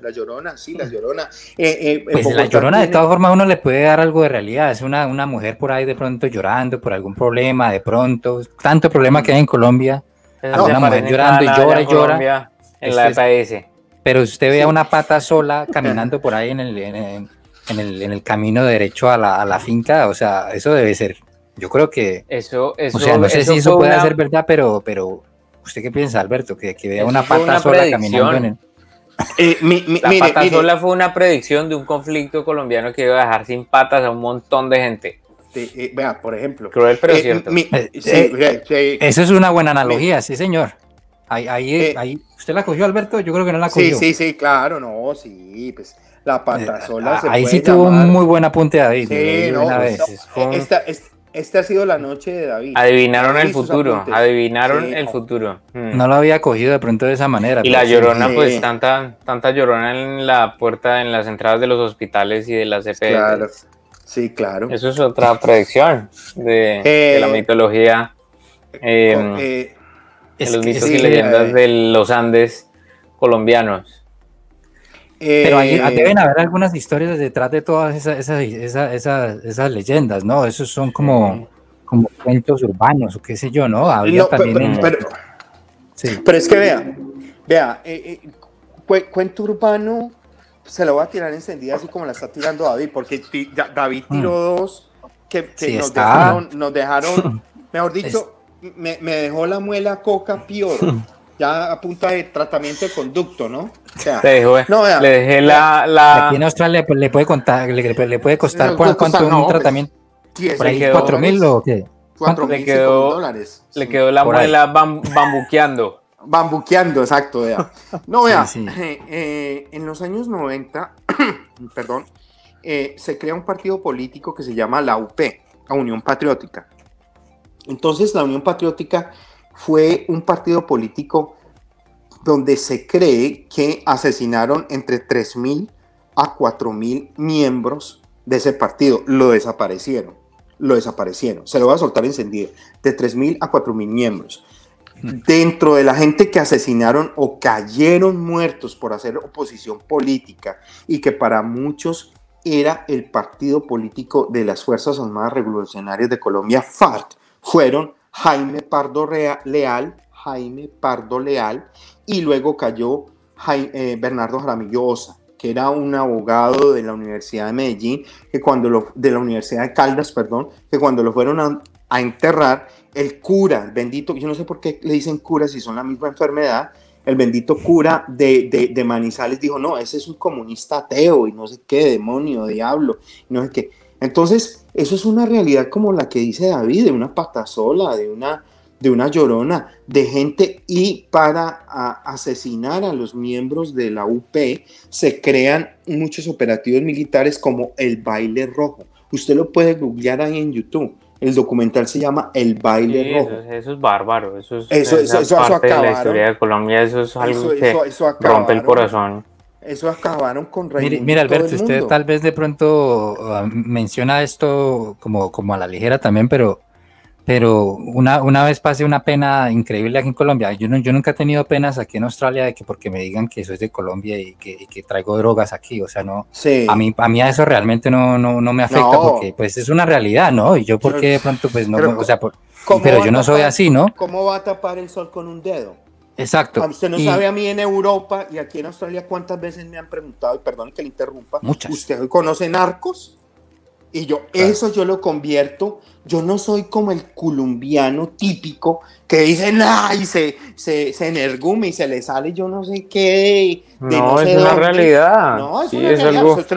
sí, la llorona. Pues la llorona, de todas formas, uno le puede dar algo de realidad. Es una mujer por ahí de pronto llorando por algún problema, de pronto. Tanto problema que hay en Colombia. Una mujer llorando y llora. En la EPS. Pero usted vea una pata sola caminando por ahí en el camino derecho a la finca, o sea, eso debe ser Yo creo que, eso, o sea, no sé si eso puede ser verdad, pero ¿usted qué piensa, Alberto? Que vea una pata sola caminando en el... La pata sola fue una predicción de un conflicto colombiano que iba a dejar sin patas a un montón de gente. Vea, por ejemplo. Cruel, pero cierto. Eso es una buena analogía, sí, señor. Ahí, ¿usted la cogió, Alberto? Yo creo que no la cogió. Sí, claro, no, sí, pues la pata sola se ahí puede sí tuvo llamar. un muy buen apunte, David. Sí, esta ha sido la noche de David. Adivinaron el futuro, el futuro. No lo había cogido de pronto de esa manera. Y la Llorona, pues tanta Llorona en la puerta, en las entradas de los hospitales y de las EPS. Claro, sí, claro. Eso es otra predicción de la mitología, de los mitos y leyendas de los Andes colombianos. Pero deben haber algunas historias detrás de todas esas leyendas, ¿no? Esos son como cuentos urbanos o qué sé yo, ¿no? Había también pero es que vea, cuento urbano se lo voy a tirar encendida así como la está tirando David, porque David tiró dos que nos dejaron, mejor dicho, me dejó la muela coca peor. Ya a punta de tratamiento de conducto, ¿no? O sea, le dejé la... Aquí en Australia le puede contar, le puede costar ¿cuánto un tratamiento? ¿Por ahí 4.000 o qué? $4.000 le quedó la muela bambuqueando. Bambuqueando, exacto, vea. No, vea, en los años 90, perdón, se crea un partido político que se llama la UP, la Unión Patriótica. Entonces, la Unión Patriótica fue un partido político donde se cree que asesinaron entre 3.000 a 4.000 miembros de ese partido. Lo desaparecieron. Se lo voy a soltar encendido. De 3.000 a 4.000 miembros. Dentro de la gente que asesinaron o cayeron muertos por hacer oposición política y que para muchos era el partido político de las Fuerzas Armadas Revolucionarias de Colombia, FARC, fueron Jaime Pardo Leal, y luego cayó Bernardo Jaramillo Osa, que era un abogado de la Universidad de Medellín, de la Universidad de Caldas, perdón, que cuando lo fueron a enterrar, el cura, el bendito, yo no sé por qué le dicen cura si son la misma enfermedad, el bendito cura de Manizales dijo, no, ese es un comunista ateo y no sé qué, demonio, diablo, no sé qué. Entonces, eso es una realidad como la que dice David, de una patasola, de una llorona, de gente, y para asesinar a los miembros de la UP se crean muchos operativos militares como el baile rojo. Usted lo puede googlear ahí en YouTube. El documental se llama El baile rojo. Eso es bárbaro. Eso parte de la historia de Colombia. Eso es algo que rompe el corazón. Eso acabaron con Raimundo. Mira, Alberto, usted tal vez de pronto menciona esto como a la ligera también, pero una vez pasé una pena increíble aquí en Colombia. Yo nunca he tenido penas aquí en Australia de que porque me digan que soy de Colombia y que traigo drogas aquí, o sea, no. Sí. A mí a eso realmente no me afecta, porque pues es una realidad, ¿no? Y yo porque de pronto pues no, o sea, pero yo no soy así, ¿no? ¿Cómo va a tapar el sol con un dedo? Exacto. Usted no sabe a mí en Europa y aquí en Australia cuántas veces me han preguntado, y perdón que le interrumpa, muchas. ¿Usted conoce narcos? Y eso yo lo convierto, yo no soy como el colombiano típico que dice, y se energume y se le sale yo no sé qué. No, es una realidad. No, es una realidad. Algo... Usted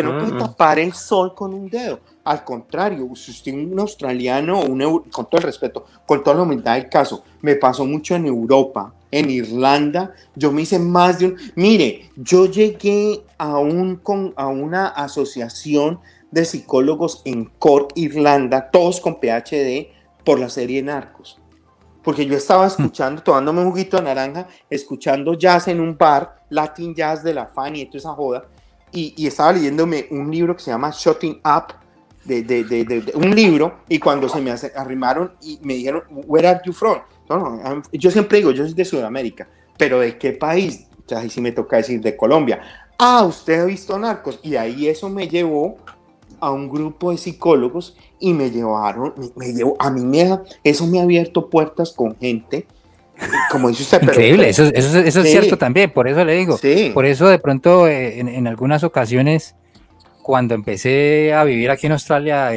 no puede tapar el sol con un dedo. Al contrario, si usted es un australiano, con todo el respeto, con toda la humildad del caso, me pasó mucho en Europa, en Irlanda, yo me hice más de un... Mire, yo llegué a una asociación de psicólogos en Cork, Irlanda, todos con PhD, por la serie Narcos. Porque yo estaba escuchando, tomándome un juguito de naranja, escuchando jazz en un bar, Latin Jazz de la Fanny y toda esa joda, y estaba leyéndome un libro que se llama Shutting Up, de un libro, y cuando se me arrimaron y me dijeron, where are you from? No, yo siempre digo, yo soy de Sudamérica, pero ¿de qué país? O sea, ahí sí me toca decir, de Colombia. ¿Usted ha visto Narcos? Y ahí eso me llevó a un grupo de psicólogos y eso me ha abierto puertas con gente, como dice usted. Increíble, eso es cierto también, por eso le digo. Sí. Por eso de pronto en algunas ocasiones, cuando empecé a vivir aquí en Australia,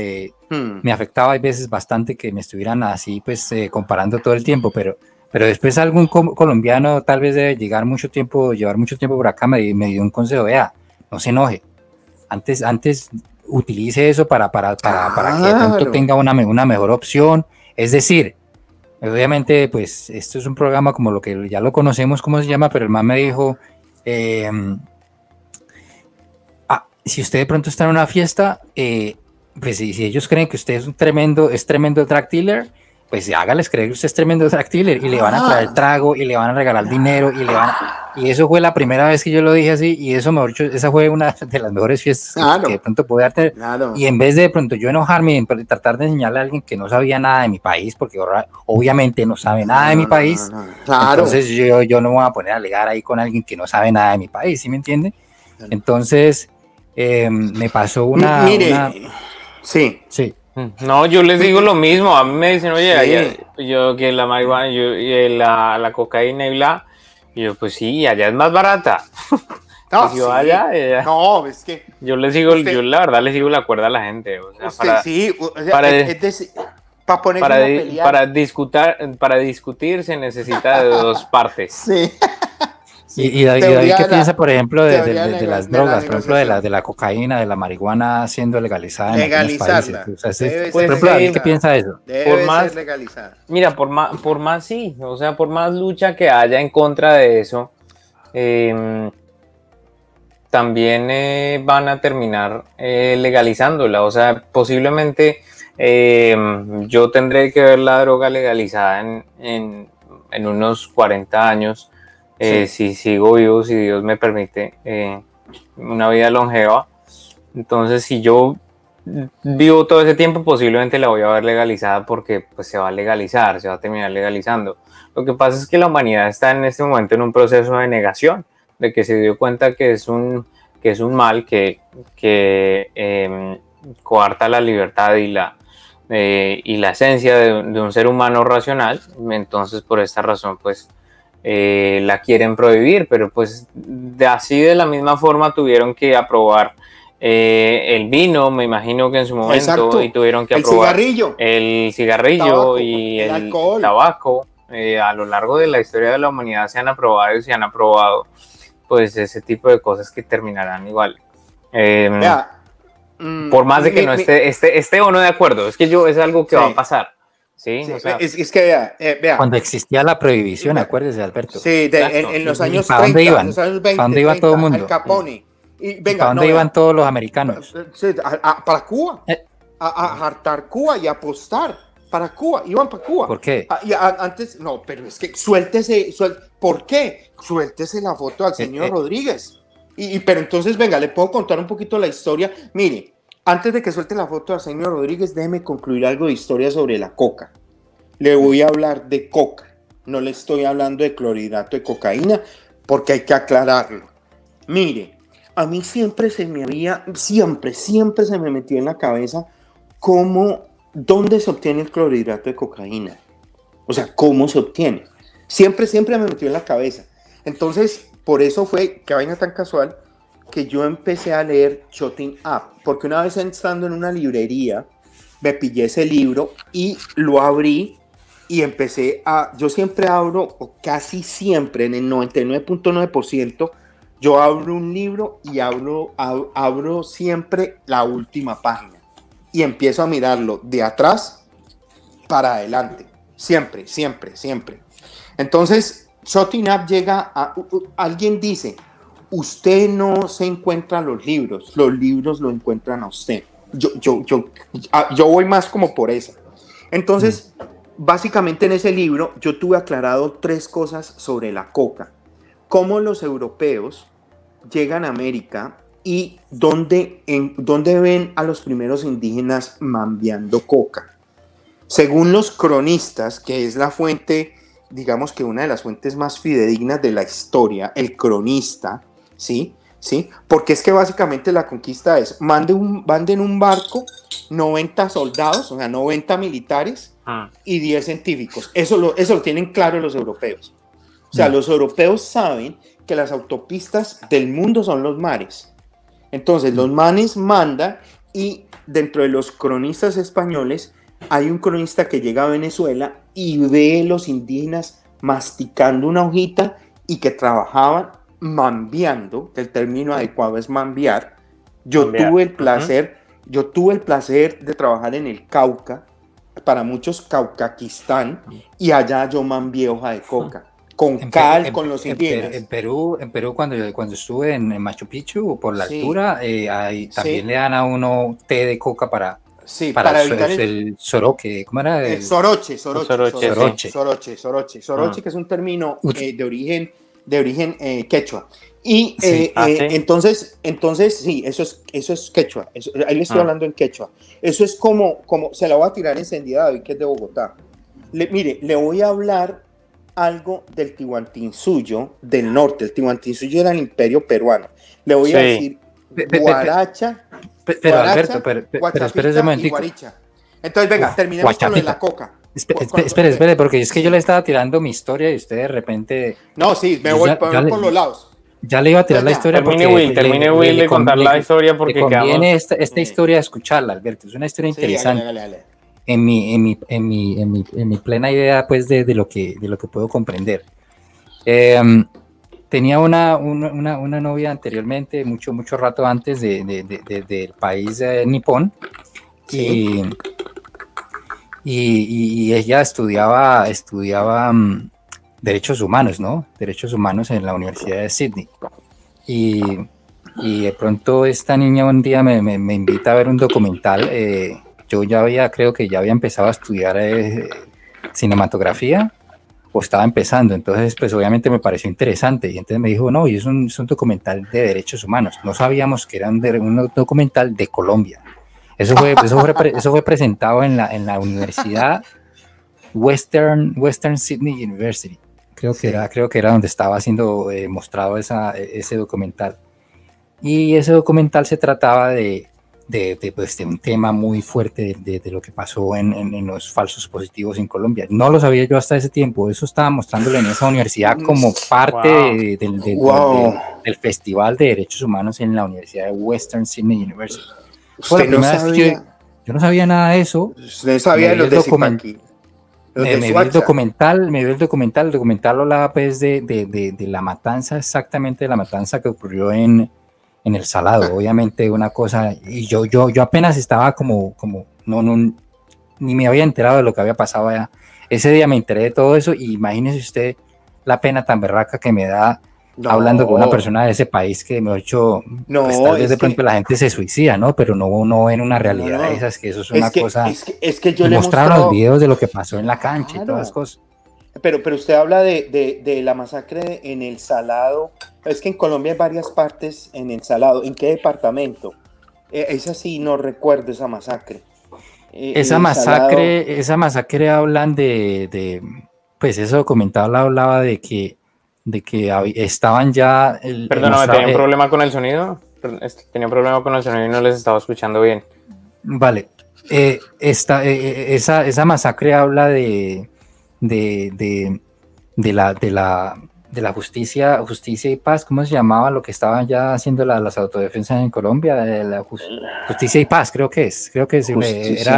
me afectaba a veces bastante que me estuvieran así, pues, comparando todo el tiempo, pero después algún colombiano tal vez debe llevar mucho tiempo por acá, me dio un consejo, vea, no se enoje, antes utilice eso para que de pronto tenga una mejor opción, es decir, obviamente, pues, esto es un programa como lo que ya lo conocemos, ¿cómo se llama? Pero el man me dijo, si usted de pronto está en una fiesta, pues si ellos creen que usted es tremendo drug dealer, pues hágales creer que usted es tremendo drug dealer y le van a traer trago y le van a regalar dinero y eso fue la primera vez que yo lo dije así y eso, mejor dicho, esa fue una de las mejores fiestas que de pronto pude tener. Y en vez de pronto yo enojarme y tratar de enseñarle a alguien que no sabía nada de mi país, porque obviamente no sabe nada de mi país, entonces yo no me voy a poner a alegar ahí con alguien que no sabe nada de mi país, ¿sí me entiende? Entonces me pasó Sí. No, yo les digo lo mismo. A mí me dicen, oye, yo que la marihuana y la cocaína y bla. Y yo, pues sí, allá es más barata. No, yo allá, no, es que yo les sigo, yo la verdad les sigo la cuerda a la gente. O sea, para discutir se necesita de dos partes. Sí. Y David, ¿qué piensa, por ejemplo, de las drogas, por ejemplo, de la cocaína, de la marihuana siendo legalizada en algunos países? O sea, por ejemplo, David, ¿qué piensa de eso? Por más legalizada. Mira, por más sí, o sea, por más lucha que haya en contra de eso, también van a terminar legalizándola. O sea, posiblemente yo tendré que ver la droga legalizada en unos 40 años. Si sigo vivo, si Dios me permite una vida longeva. Entonces, si yo vivo todo ese tiempo, posiblemente la voy a ver legalizada porque pues, se va a legalizar, se va a terminar legalizando. Lo que pasa es que la humanidad está en este momento en un proceso de negación, de que se dio cuenta que es un mal que coarta la libertad y la esencia de un ser humano racional. Entonces, por esta razón, pues, la quieren prohibir, pero pues de la misma forma tuvieron que aprobar el vino, me imagino que en su momento. Exacto. Y tuvieron que aprobar el cigarrillo y el tabaco. A lo largo de la historia de la humanidad se han aprobado pues ese tipo de cosas que terminarán igual. Por más de que no esté o no de acuerdo, es que es algo que va a pasar. Sí, o sea, es que vea. Cuando existía la prohibición, acuérdese, Alberto. Sí, en los años 30, ¿para dónde iban? Los años 20, ¿Para dónde iba todo el mundo? Al Capone. ¿Para dónde iban todos los americanos? Sí, para Cuba. A hartar Cuba y apostar. Para Cuba, iban para Cuba. ¿Por qué? Antes, no, pero es que suéltese. ¿Por qué? Suéltese la foto al señor Rodríguez. Pero entonces, venga, le puedo contar un poquito la historia. Mire. Antes de que suelte la foto al señor Rodríguez, déjeme concluir algo de historia sobre la coca. Le voy a hablar de coca, no le estoy hablando de clorhidrato de cocaína, porque hay que aclararlo. Mire, a mí siempre se me metió en la cabeza dónde se obtiene el clorhidrato de cocaína. O sea, cómo se obtiene. Siempre me metió en la cabeza. Entonces, por eso fue, qué vaina tan casual, que yo empecé a leer Shutting Up, porque una vez estando en una librería, me pillé ese libro y lo abrí y yo siempre abro, o casi siempre, en el 99.9%, yo abro un libro y abro siempre la última página y empiezo a mirarlo de atrás para adelante, siempre. Entonces, Shutting Up llega alguien dice, usted no se encuentra los libros lo encuentran a usted. Yo voy más como por eso. Entonces, básicamente en ese libro yo tuve aclarado 3 cosas sobre la coca. Cómo los europeos llegan a América y dónde ven a los primeros indígenas mambeando coca. Según los cronistas, que es la fuente, digamos que una de las fuentes más fidedignas de la historia, el cronista, ¿sí? Porque es que básicamente la conquista es, manden un barco, 90 soldados, o sea, 90 militares y 10 científicos. Eso lo tienen claro los europeos. O sea, los europeos saben que las autopistas del mundo son los mares. Entonces, los manes mandan y dentro de los cronistas españoles, hay un cronista que llega a Venezuela y ve a los indígenas masticando una hojita y que trabajaban mambiando, que el término adecuado es mambiar. Yo tuve el placer de trabajar en el Cauca, para muchos Caucaquistán, y allá yo mambié hoja de coca. Con cal, con los indígenas. En Perú cuando estuve en Machu Picchu, por la altura, también le dan a uno té de coca para evitar el soroche. ¿Cómo era? El soroche, que es un término de origen quechua. Y entonces sí, eso es quechua. Ahí le estoy hablando en quechua. Eso es como se la voy a tirar encendida a David, que es de Bogotá. Mire, le voy a hablar algo del Tihuantinsuyo del norte. El Tihuantinsuyo era el imperio peruano. Le voy a decir Guaracha, pero Alberto, pero espérese un momentico. Entonces, venga, terminemos con lo de la coca. Espere, porque es que yo le estaba tirando mi historia y usted de repente... No, sí, me voy por los lados. Ya le iba a tirar la historia. Termine Will de contar la historia porque conviene esta historia escucharla, Alberto. Es una historia interesante. Dale. En mi plena idea, pues, de lo que puedo comprender. Tenía una novia anteriormente, mucho rato antes del país nipón, y ella estudiaba derechos humanos, ¿no? Derechos humanos en la Universidad de Sydney. Y de pronto esta niña un día me invita a ver un documental. Yo creo que ya había empezado a estudiar cinematografía, o estaba empezando, entonces pues obviamente me pareció interesante, y entonces me dijo, no, y es un documental de derechos humanos. No sabíamos que era un documental de Colombia. Eso fue presentado en la Universidad Western Sydney University. Creo que era donde estaba siendo mostrado ese documental. Y ese documental se trataba de un tema muy fuerte de lo que pasó en los falsos positivos en Colombia. No lo sabía yo hasta ese tiempo. Eso estaba mostrándolo en esa universidad como parte del Festival de Derechos Humanos en la Universidad de Western Sydney University. Yo no sabía nada de eso. Usted sabía de los de Zipaquí. Me vi el documental. El documental hablaba pues de la matanza, exactamente de la matanza que ocurrió en el Salado. Obviamente una cosa, y yo apenas estaba como ni me había enterado de lo que había pasado allá. Ese día me enteré de todo eso, y imagínese usted la pena tan berraca que me da hablando con una persona de ese país que me ha hecho, pues tal vez de pronto la gente se suicida, ¿no? Pero no en una realidad esa, es que eso es una cosa. Es que yo le mostraron los videos de lo que pasó en la cancha y todas las cosas. Pero usted habla de la masacre en el Salado. Es que en Colombia hay varias partes en el Salado. ¿En qué departamento? Esa sí no recuerdo esa masacre. Esa masacre hablan pues eso documentado hablaba de que estaban ya... Perdóname, ¿tenía un problema con el sonido? Tenía un problema con el sonido y no les estaba escuchando bien. Vale. Esa masacre habla de la justicia y paz. ¿Cómo se llamaba lo que estaban ya haciendo las autodefensas en Colombia? La justicia y paz, creo que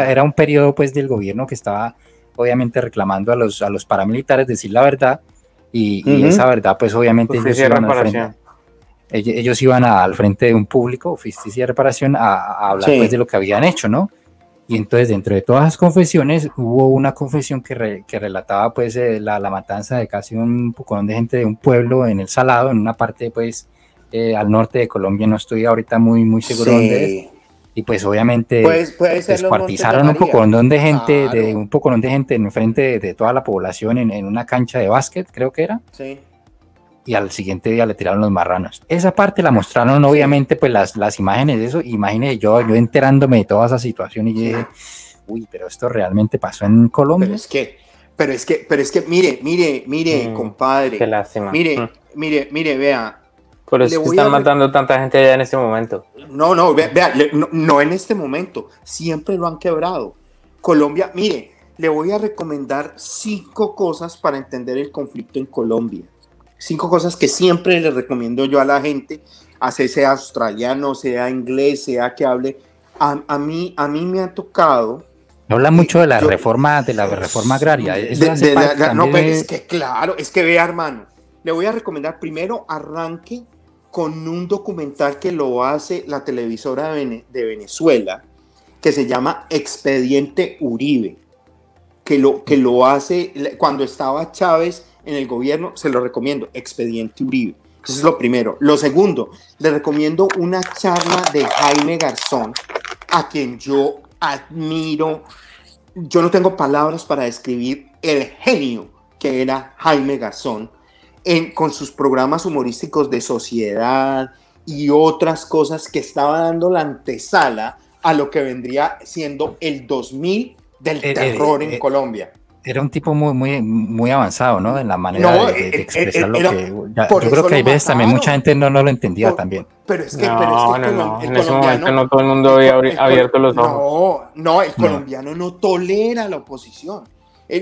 era un periodo pues del gobierno que estaba obviamente reclamando a los paramilitares decir la verdad, y esa verdad pues obviamente ellos iban al frente de un público, justicia y reparación, a hablar pues de lo que habían hecho, ¿no? Y entonces dentro de todas las confesiones hubo una confesión que relataba pues la matanza de casi un pocón de gente de un pueblo en el Salado, en una parte pues al norte de Colombia. No estoy ahorita muy seguro dónde es. Y pues obviamente descuartizaron un pocón de gente, en frente de toda la población en una cancha de básquet, creo que era. Sí. Y al siguiente día le tiraron los marranos. Esa parte la mostraron obviamente pues las imágenes de eso. Imagínese yo enterándome de toda esa situación y dije, uy, pero esto realmente pasó en Colombia. Pero es que mire, compadre. Qué lástima. Mire, vea. Por eso están matando tanta gente allá en este momento. No en este momento. Siempre lo han quebrado. Colombia, mire, le voy a recomendar 5 cosas para entender el conflicto en Colombia. 5 cosas que siempre le recomiendo yo a la gente, así sea australiano, sea inglés, sea que hable a mí me ha tocado. Habla mucho de la reforma agraria. No, pero es que claro, es que vea, hermano, le voy a recomendar primero arranque con un documental que lo hace la televisora de Venezuela, que se llama Expediente Uribe, que lo hace cuando estaba Chávez en el gobierno. Se lo recomiendo, Expediente Uribe. Eso es lo primero. Lo segundo, le recomiendo una charla de Jaime Garzón, a quien yo admiro. Yo no tengo palabras para describir el genio que era Jaime Garzón con sus programas humorísticos de sociedad y otras cosas que estaba dando la antesala a lo que vendría siendo el 2000 del terror en Colombia. Era un tipo muy avanzado, ¿no? En la manera de expresar lo que... yo creo que hay veces también mucha gente no lo entendía también. Pero es que en ese momento no todo el mundo había abierto los ojos. No, el colombiano no tolera la oposición.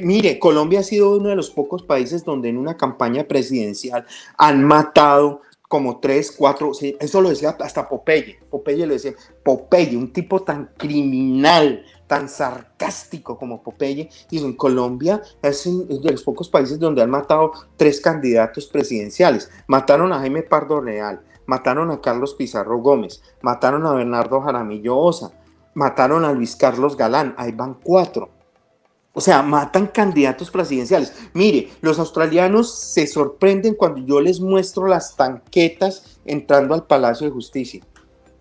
Mire, Colombia ha sido uno de los pocos países donde en una campaña presidencial han matado como 3, 4, eso lo decía hasta Popeye lo decía, Popeye, un tipo tan criminal, tan sarcástico como Popeye, y en Colombia es de los pocos países donde han matado 3 candidatos presidenciales. Mataron a Jaime Pardo Leal, mataron a Carlos Pizarro Gómez, mataron a Bernardo Jaramillo Osa, mataron a Luis Carlos Galán, ahí van 4. O sea, matan candidatos presidenciales. Mire, los australianos se sorprenden cuando yo les muestro las tanquetas entrando al Palacio de Justicia.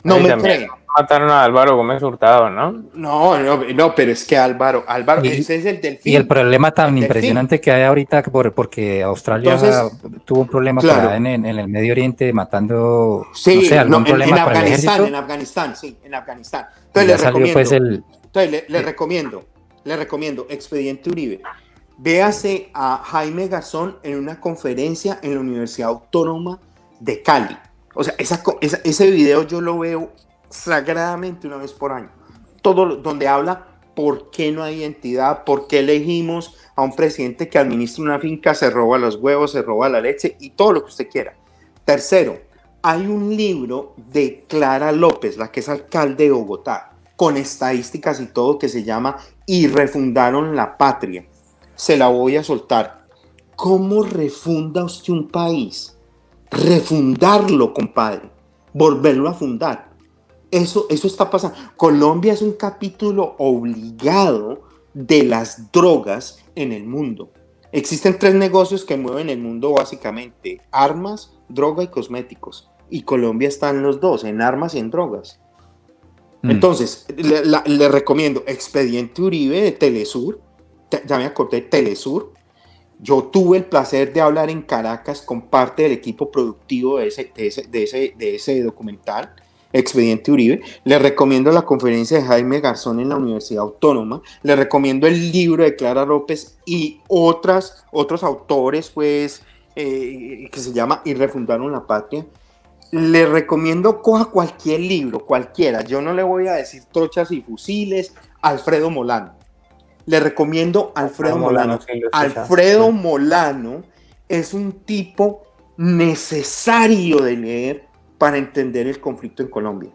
No me creen. Mataron a Álvaro Gómez Hurtado, ¿no? No, pero es que Álvaro, ese es el delfín. Y el problema tan impresionante que hay ahorita, porque Australia tuvo un problema en el Medio Oriente matando, algún problema con el ejército. En Afganistán. Entonces le recomiendo Expediente Uribe. Véase a Jaime Garzón en una conferencia en la Universidad Autónoma de Cali. O sea, ese video yo lo veo sagradamente una vez por año. Todo donde habla por qué no hay identidad, por qué elegimos a un presidente que administra una finca, se roba los huevos, se roba la leche y todo lo que usted quiera. Tercero, hay un libro de Clara López, la que es alcalde de Bogotá, con estadísticas y todo, que se llama Y refundaron la patria. Se la voy a soltar. ¿Cómo refunda usted un país? Refundarlo, compadre. Volverlo a fundar. Eso está pasando. Colombia es un capítulo obligado de las drogas en el mundo. Existen 3 negocios que mueven el mundo básicamente: armas, droga y cosméticos. Y Colombia está en los 2, en armas y en drogas. Entonces, le recomiendo Expediente Uribe de Telesur. Ya me acordé, Telesur. Yo tuve el placer de hablar en Caracas con parte del equipo productivo de ese documental, Expediente Uribe. Le recomiendo la conferencia de Jaime Garzón en la Universidad Autónoma. Le recomiendo el libro de Clara López y otros autores, pues, que se llama Y refundaron la patria. Le recomiendo, coja cualquier libro, cualquiera. Yo no le voy a decir Trochas y Fusiles, Alfredo Molano. Le recomiendo Alfredo Molano. Alfredo Molano es un tipo necesario de leer para entender el conflicto en Colombia.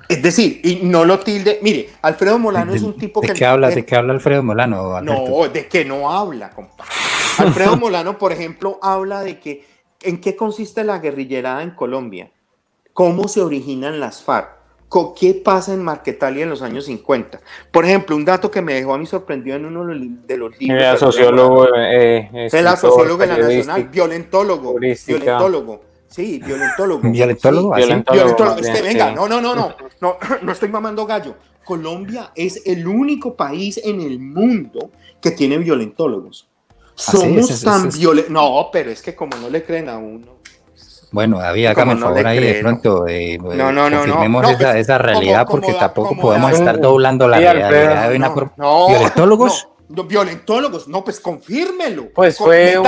Es decir, y no lo tilde. Mire, Alfredo Molano es un tipo ¿De qué habla Alfredo Molano, Alberto? No, de que no habla, compadre. Alfredo Molano, por ejemplo, habla de que en qué consiste la guerrillerada en Colombia, cómo se originan las FARC, qué pasa en Marquetalia en los años 50. Por ejemplo, un dato que me dejó a mí sorprendido en uno de los libros. Era sociólogo. Era sociólogo de la Nacional, violentólogo. Sí, violentólogo. ¿Violentólogo? Es que venga, no estoy mamando gallo. Colombia es el único país en el mundo que tiene violentólogos. Somos tan violentos. No, pero es que como no le creen a uno. Bueno, David, hágame el favor ahí de pronto. Confirmemos esa realidad, porque tampoco podemos estar doblando la realidad de una. ¿Violentólogos? Violentólogos, no, pues confírmelo. Pues fue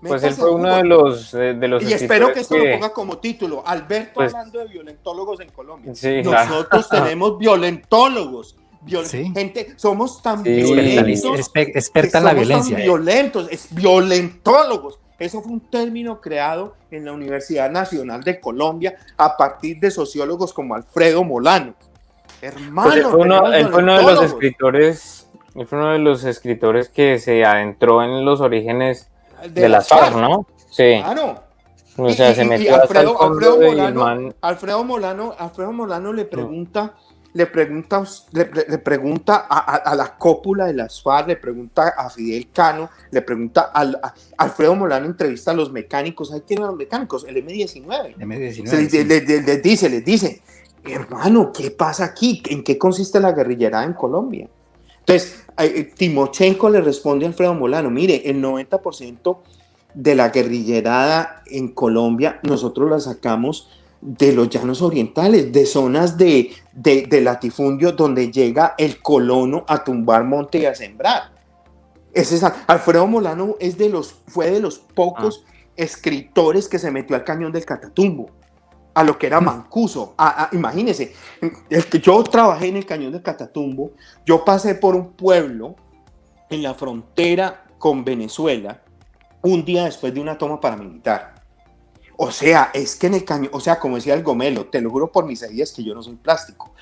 pues él fue uno de los y espero que esto lo ponga como título: Alberto hablando de violentólogos en Colombia. Sí, nosotros tenemos violentólogos. ¿Sí? Gente, somos tan violentos. Experta en la violencia. Es violentólogos. Eso fue un término creado en la Universidad Nacional de Colombia a partir de sociólogos como Alfredo Molano. Hermano, él fue uno de los escritores. Él fue uno de los escritores que se adentró en los orígenes de las FARC, ¿no? Sí. Claro. O sea, se metió hasta el fondo del man. Alfredo Molano le pregunta a la cópula de las FARC, le pregunta a Fidel Cano, le pregunta a Alfredo Molano, entrevista a los mecánicos. ¿Ahí tienen los mecánicos? El M-19. Les dice, hermano, ¿qué pasa aquí? ¿En qué consiste la guerrillerada en Colombia? Entonces, Timochenko le responde a Alfredo Molano, mire, el 90% de la guerrillerada en Colombia nosotros la sacamos de los llanos orientales, de zonas de latifundio donde llega el colono a tumbar monte y a sembrar. Alfredo Molano fue de los pocos escritores que se metió al cañón del Catatumbo, a lo que era Mancuso. Imagínense, yo trabajé en el cañón del Catatumbo, yo pasé por un pueblo en la frontera con Venezuela un día después de una toma paramilitar. O sea, es que en el cañón, o sea, como decía el Gomelo, te lo juro por mis heridas que yo no soy plástico.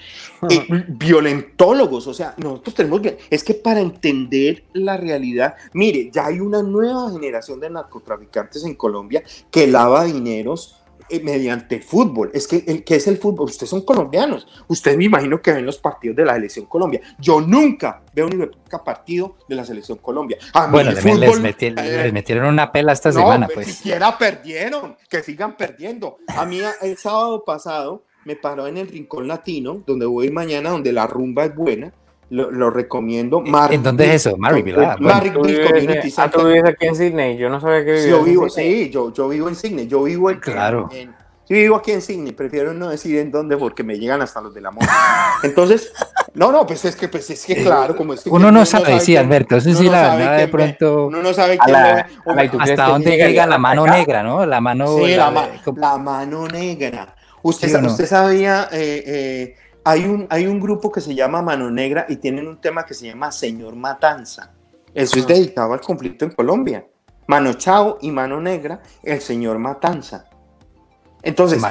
Violentólogos, o sea, nosotros tenemos que, es que para entender la realidad, mire, ya hay una nueva generación de narcotraficantes en Colombia que lava dineros mediante fútbol. Es que, ¿qué es el fútbol? Ustedes son colombianos, ustedes me imagino que ven los partidos de la selección Colombia. Yo nunca veo ni partido de la selección Colombia. Bueno, les metieron una pela esta semana, pues. Ni siquiera perdieron, que sigan perdiendo. A mí el sábado pasado me paró en el Rincón Latino, donde voy mañana, donde la rumba es buena. Lo recomiendo. ¿En dónde es eso? Marrickville. Community Center. ¿Tú vives aquí en Sydney? Yo no sabía que vivías. Yo vivo en Sydney. Yo vivo vivo aquí en Sydney. Prefiero no decir en dónde porque me llegan hasta los de la moda. Entonces, pues es que claro, como es que uno no sabe, sí, Alberto. Eso sí, la verdad, de pronto. Uno no sabe quién lo ve. Hasta dónde llega la mano negra, ¿no? La mano. Sí, la mano negra. Usted sabía. Hay un grupo que se llama Mano Negra y tienen un tema que se llama Señor Matanza. Eso es dedicado al conflicto en Colombia. Mano Chao y Mano Negra, el Señor Matanza. Entonces,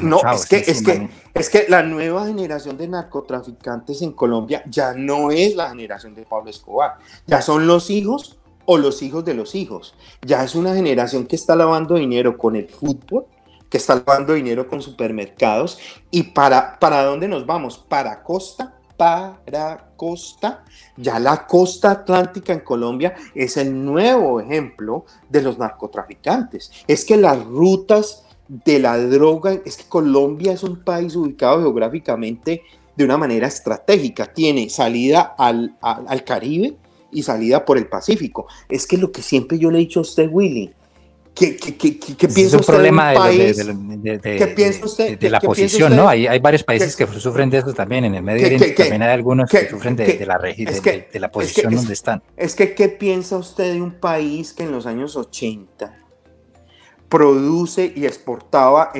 es que la nueva generación de narcotraficantes en Colombia ya no es la generación de Pablo Escobar. Ya son los hijos o los hijos de los hijos. Ya es una generación que está lavando dinero con el fútbol, que está lavando dinero con supermercados. ¿Y para dónde nos vamos? Para costa. Ya la costa atlántica en Colombia es el nuevo ejemplo de los narcotraficantes. Es que las rutas de la droga, es que Colombia es un país ubicado geográficamente de una manera estratégica. Tiene salida al Caribe y salida por el Pacífico. Es que lo que siempre yo le he dicho a usted, Willy, ¿Qué piensa usted de un país? ¿Qué piensa usted de la posición, ¿no? Hay varios países que sufren de eso también. En el Medio Oriente también hay algunos que sufren de la región, de la posición donde están. Es que, ¿qué piensa usted de un país que en los años 80 produce y exportaba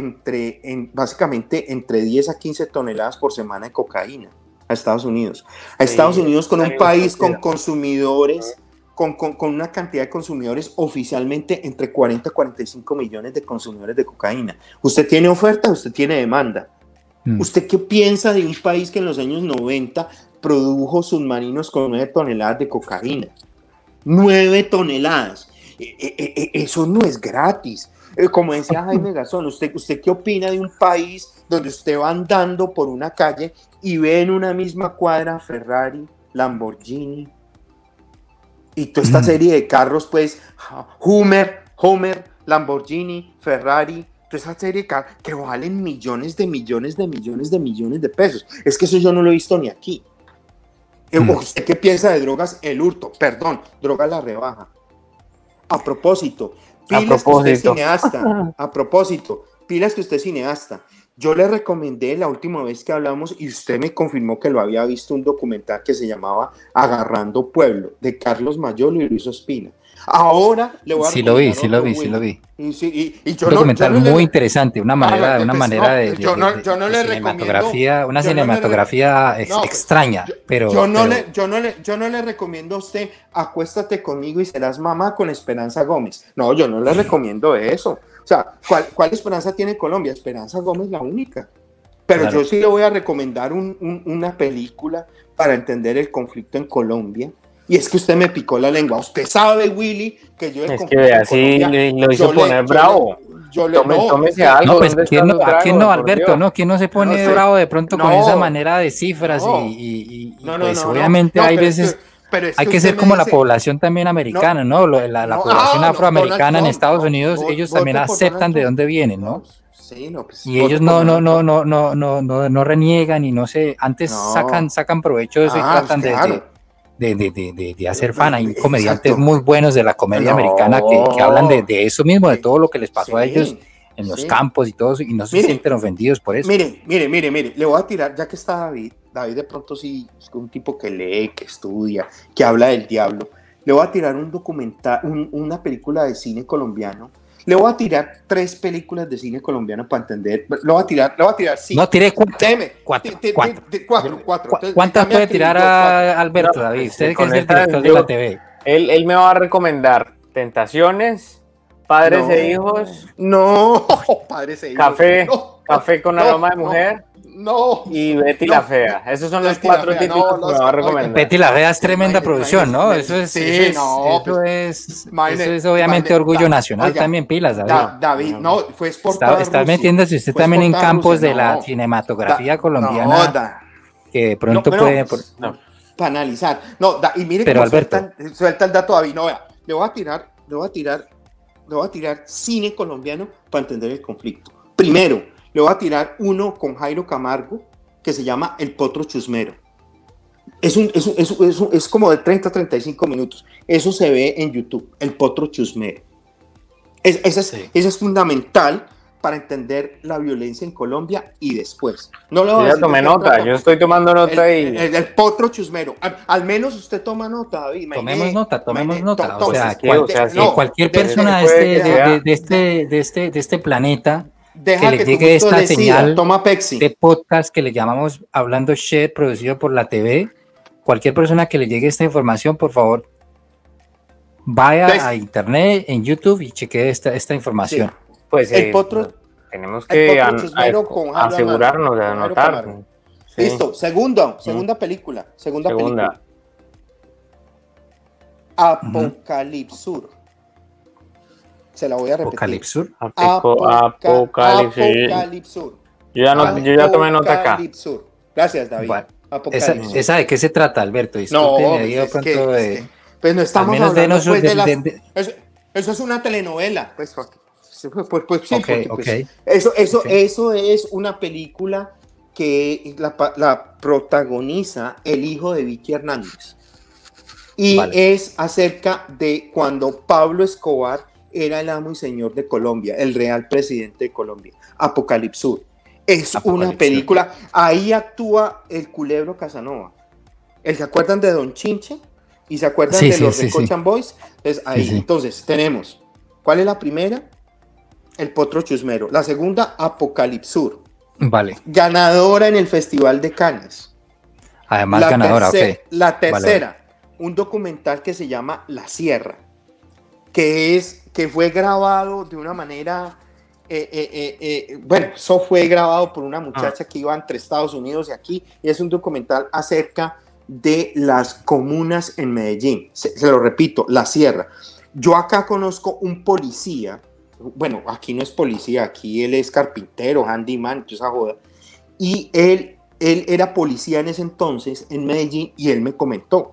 básicamente entre 10 a 15 toneladas por semana de cocaína a Estados Unidos? A Estados Unidos, con un país con consumidores... Con una cantidad de consumidores oficialmente entre 40 y 45 millones de consumidores de cocaína. Usted tiene oferta, usted tiene demanda. ¿Usted qué piensa de un país que en los años 90 produjo submarinos con 9 toneladas de cocaína? 9 toneladas. Eso no es gratis. Como decía Jaime Gazón, ¿usted qué opina de un país donde usted va andando por una calle y ve en una misma cuadra Ferrari, Lamborghini, y toda esta serie de carros, pues, Hummer, Lamborghini, Ferrari, toda esa serie de carros que valen millones de pesos? Es que eso yo no lo he visto ni aquí. ¿Usted qué piensa de drogas? El hurto, droga la rebaja. A propósito, pilas que usted es cineasta. Pilas que usted es cineasta. Yo le recomendé la última vez que hablamos y usted me confirmó que lo había visto, un documental que se llamaba Agarrando Pueblo, de Carlos Mayolo y Luis Ospina. Ahora le voy a recomendar. Sí lo vi. Y yo un documental muy interesante, una manera de cinematografía, una cinematografía extraña, pero yo no le recomiendo a usted acuéstate conmigo y serás mamá con Esperanza Gómez. No, yo no le recomiendo eso. O sea, ¿cuál esperanza tiene Colombia? Esperanza Gómez la única. Pero Claro. yo sí le voy a recomendar una película para entender el conflicto en Colombia. Y es que usted me picó la lengua. Usted sabe, Willy, que yo el Es conflicto que en así Colombia, lo hizo poner bravo. Tómese algo. No, pues ¿Dónde ¿quién están no, los ¿a quién tragos? no, Por Alberto? Dios. ¿No? ¿Quién no se pone No sé. bravo de pronto con No. esa manera de cifras? No. Y No, pues no, obviamente no, hay pero veces, pero es hay que usted ser me como la dice, población también americana, ¿no? La población no, afroamericana en Donald Estados Trump, Unidos, no, ellos vote también por Donald aceptan de Trump. dónde vienen, ¿no? Sí, no, pues Y vote ellos por Donald Trump. no reniegan y no sé, antes No. sacan provecho de eso y tratan Claro. de hacer fan. Hay comediantes Exacto. muy buenos de la comedia americana que hablan de eso mismo, de todo lo que les pasó a ellos en los campos y todo eso, y no se sienten ofendidos por eso. Mire, le voy a tirar, ya que está David de pronto sí es un tipo que lee, que estudia, que habla del diablo, le voy a tirar un documental, una película de cine colombiano. Le voy a tirar 3 películas de cine colombiano para entender. Le voy a tirar 5. No, tiré 4. Deme. 4. 4. ¿Cuántas puede tirar a Alberto, David? Usted que es el director de la TV. Él me va a recomendar Tentaciones, Padres e Hijos. No, Padres e Hijos. Café con aroma de mujer. No. Y Betty la Fea. Esos son los 4 títulos que me va a recomendar. Betty la Fea es tremenda producción, ¿no? Eso es obviamente orgullo nacional también, pilas, David. David, no, fue exportada. Está metiéndose usted también en campos de la cinematografía colombiana que de pronto puede... Para analizar. No, y mire cómo suelta el dato, David. No, vea, le voy a tirar cine colombiano para entender el conflicto. Primero, le voy a tirar uno con Jairo Camargo que se llama El Potro Chusmero. Es como de 30 a 35 minutos. Eso se ve en YouTube, El Potro Chusmero. Ese es fundamental para entender la violencia en Colombia y después. No le voy a ya tomé nota, yo estoy tomando nota el Potro Chusmero. Al menos usted toma nota, David. Tomemos nota. O sea, cualquier persona de este planeta que le llegue esta señal de podcast que le llamamos Hablando Shit, producido por la TV, cualquier persona que le llegue esta información, por favor, vaya a internet, en YouTube y chequee esta información. Sí. Pues tenemos que asegurarnos de anotar. Sí. Listo, segunda película. Apocalipsur. Se la voy a repetir. Apocalipsur. Yo ya tomé nota acá. Gracias, David. Bueno, ¿esa de qué se trata, Alberto? Pues no estamos hablando eso es una telenovela. Eso es una película que la protagoniza el hijo de Vicky Hernández. Y es acerca de cuando Pablo Escobar era el amo y señor de Colombia, el real presidente de Colombia. Apocalipsur. Es una película. Ahí actúa el Culebro Casanova. ¿Se acuerdan de Don Chinche? ¿Y se acuerdan de los Recochan Boys? Entonces, ahí. Entonces, tenemos. ¿Cuál es la primera? El Potro Chusmero. La segunda, Apocalipsur. Vale. Ganadora en el Festival de Cannes. Además, ganadora, La tercera, un documental que se llama La Sierra, que fue grabado de una manera, eso fue grabado por una muchacha que iba entre Estados Unidos y aquí, y es un documental acerca de las comunas en Medellín. Se lo repito, La Sierra. Yo acá conozco un policía, bueno, aquí no es policía, aquí él es carpintero, handyman, toda esa joda, y él era policía en ese entonces en Medellín, y él me comentó,